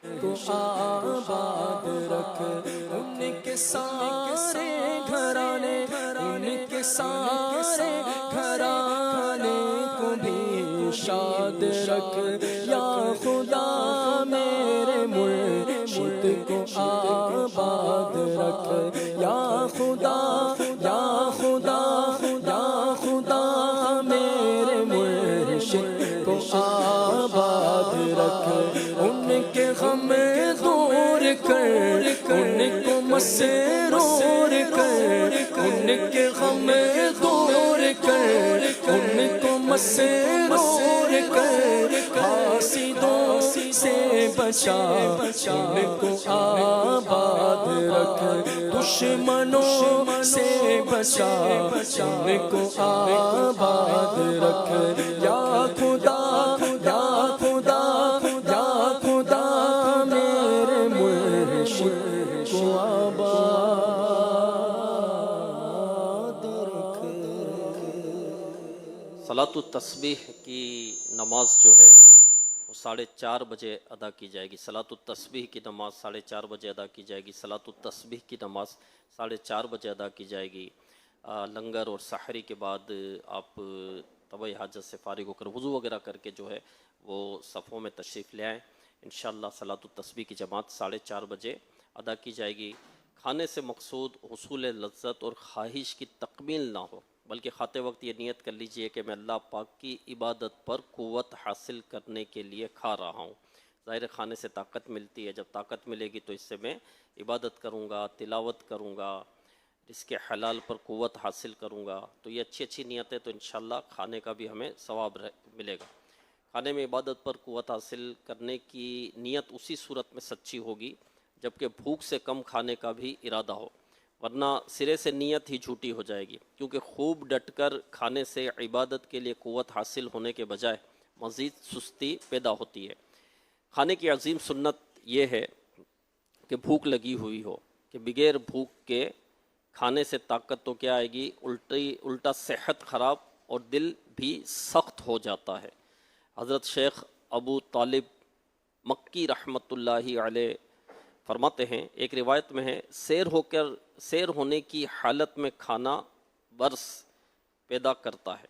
کو آباد رکھ، ان کے سارے گھرانے، ان کے سارے گھرانے کو بھی شاد رکھ یا خدا، میرے مرشد کو آباد رکھ یا خدا، یا خدا، یا خدا، میرے مرشد کو آباد رکھ۔ ان کے غم دور کر، ان کو مسرور کر، ان کے غم دور کر، ان کو مسرور کر، حاسدوں سے بچا، ان کو آباد رکھ، دشمنوں سے بچا، ان کو آباد رکھ یا خدا، یا خدا، یا خدا، میرے مرشد کو آباد رکھ۔ صلاۃ التسبیح کی نماز جو ہے وہ 4:30 بجے ادا کی جائے گی۔ صلاۃ التسبیح کی نماز 4:30 بجے ادا کی جائے گی۔ صلاۃ التسبیح کی نماز 4:30 بجے ادا کی جائے گی۔ لنگر اور سحری کے بعد آپ طبعی حاجت سے فارغ ہو کر وضو وغیرہ کر کے جو ہے وہ صفوں میں تشریف لے آئیں۔ انشاءاللہ صلاۃ التسبیح کی جماعت 4:30 بجے ادا کی جائے گی۔ کھانے سے مقصود حصول لذت اور خواہش کی تکمیل نہ ہو، بلکہ کھاتے وقت یہ نیت کر لیجئے کہ میں اللہ پاک کی عبادت پر قوت حاصل کرنے کے لیے کھا رہا ہوں۔ ظاہر کھانے سے طاقت ملتی ہے، جب طاقت ملے گی تو اس سے میں عبادت کروں گا، تلاوت کروں گا، رزق حلال پر قوت حاصل کروں گا۔ تو یہ اچھی نیت ہے، تو انشاءاللہ کھانے کا بھی ہمیں ثواب ملے گا۔ کھانے میں عبادت پر قوت حاصل کرنے کی نیت اسی صورت میں سچی ہوگی جبکہ بھوک سے کم کھانے کا بھی ارادہ ہو، ورنہ سرے سے نیت ہی جھوٹی ہو جائے گی، کیونکہ خوب ڈٹ کر کھانے سے عبادت کے لیے قوت حاصل ہونے کے بجائے مزید سستی پیدا ہوتی ہے۔ کھانے کی عظیم سنت یہ ہے کہ بھوک لگی ہوئی ہو، کہ بغیر بھوک کے کھانے سے طاقت تو کیا آئے گی، الٹا صحت خراب اور دل بھی سخت ہو جاتا ہے۔ حضرت شیخ ابو طالب مکی رحمۃ اللہ علیہ فرماتے ہیں، ایک روایت میں ہے، سیر ہونے کی حالت میں کھانا برس پیدا کرتا ہے۔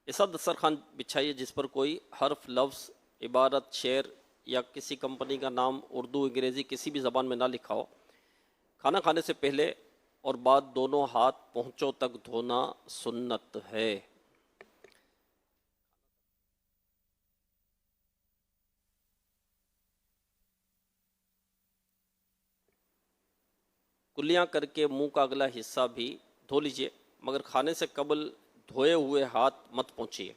ایسا دسترخوان بچھائیے جس پر کوئی حرف، لفظ، عبارت، شعر یا کسی کمپنی کا نام اردو، انگریزی کسی بھی زبان میں نہ لکھا ہو۔ کھانا کھانے سے پہلے اور بعد دونوں ہاتھ پہنچوں تک دھونا سنت ہے۔ کلیاں کر کے منہ کا اگلا حصہ بھی دھو لیجئے، مگر کھانے سے قبل دھوئے ہوئے ہاتھ مت پہنچیے۔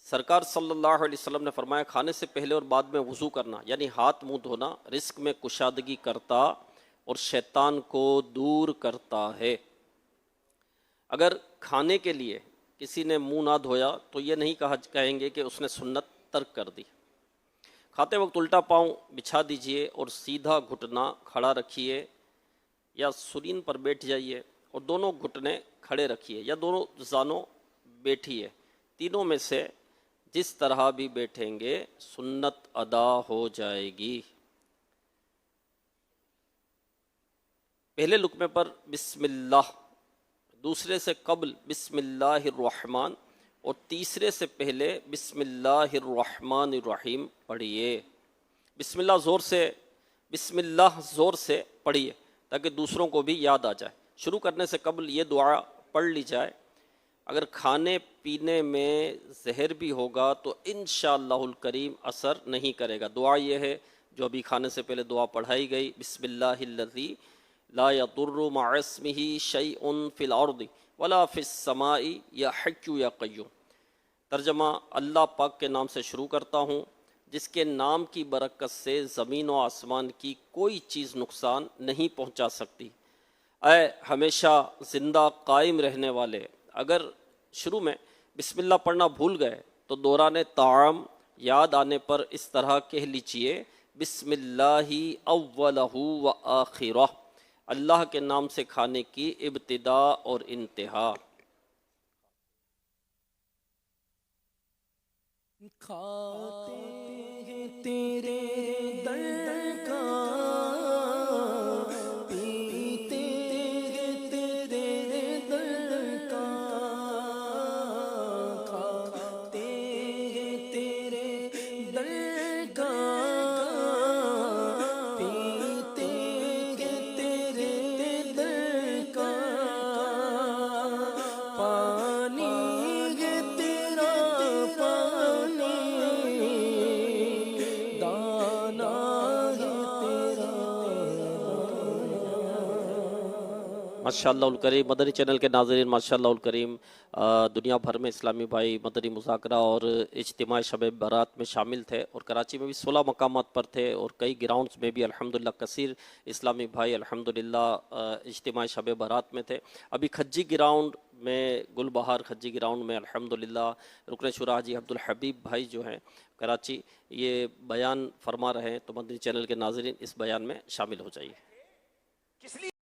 سرکار صلی اللہ علیہ وسلم نے فرمایا کھانے سے پہلے اور بعد میں وضو کرنا یعنی ہاتھ منہ دھونا رزق میں کشادگی کرتا اور شیطان کو دور کرتا ہے۔ اگر کھانے کے لیے کسی نے منہ نہ دھویا تو یہ نہیں کہیں گے کہ اس نے سنت ترک کر دی۔ کھاتے وقت الٹا پاؤں بچھا دیجئے اور سیدھا گھٹنا کھڑا رکھیے یا سرین پر بیٹھ جائیے اور دونوں گھٹنے کھڑے رکھیے یا دونوں زانوں بیٹھیے، تینوں میں سے جس طرح بھی بیٹھیں گے سنت ادا ہو جائے گی۔ پہلے لقمے پر بسم اللہ، دوسرے سے قبل بسم اللہ الرحمن اور تیسرے سے پہلے بسم اللہ الرحمن الرحیم پڑھیے۔ بسم اللہ زور سے پڑھیے تاکہ دوسروں کو بھی یاد آ جائے۔ شروع کرنے سے قبل یہ دعا پڑھ لی جائے۔ اگر کھانے پینے میں زہر بھی ہوگا تو انشاءاللہ الکریم اثر نہیں کرے گا۔ دعا یہ ہے جو ابھی کھانے سے پہلے دعا پڑھائی گئی، بسم اللہ الذی لا یضر مع اسمہ شیء فی الارض ولا فی السماء یا حی یا قیوم۔ ترجمہ، اللہ پاک کے نام سے شروع کرتا ہوں جس کے نام کی برکت سے زمین و آسمان کی کوئی چیز نقصان نہیں پہنچا سکتی۔ اے ہمیشہ زندہ قائم رہنے والے، اگر شروع میں بسم اللہ پڑھنا بھول گئے تو دوران طعام یاد آنے پر اس طرح کہہ لیجئے، بسم اللہ اولہ و آخرہ، اللہ کے نام سے کھانے کی ابتدا اور انتہا۔ کھاتے ہیں تیرے در کا، پیتے ہیں تیرے در کا، کھاتے ہیں تیرے در کا، پیتے ہیں تیرے در کا، پانی ہے تیرا پانی، دانا ہے تیرا۔ ماشاءاللہ الکریم، مدنی چینل کے ناظرین، ماشاءاللہ الکریم، دنیا بھر میں اسلامی بھائی مدنی مذاکرہ اور اجتماع شب برات میں شامل تھے اور کراچی میں بھی 16 مقامات پر تھے اور کئی گراؤنڈز میں بھی الحمدللہ کثیر اسلامی بھائی الحمدللہ اجتماع شب برات میں تھے۔ ابھی کھجی گراؤنڈ میں، گل بہار کھجی گراؤنڈ میں الحمدللہ رکن شورا حاجی عبدالحبیب بھائی جو ہیں کراچی، یہ بیان فرما رہے ہیں، تو مدنی چینل کے ناظرین اس بیان میں شامل ہو جائیے۔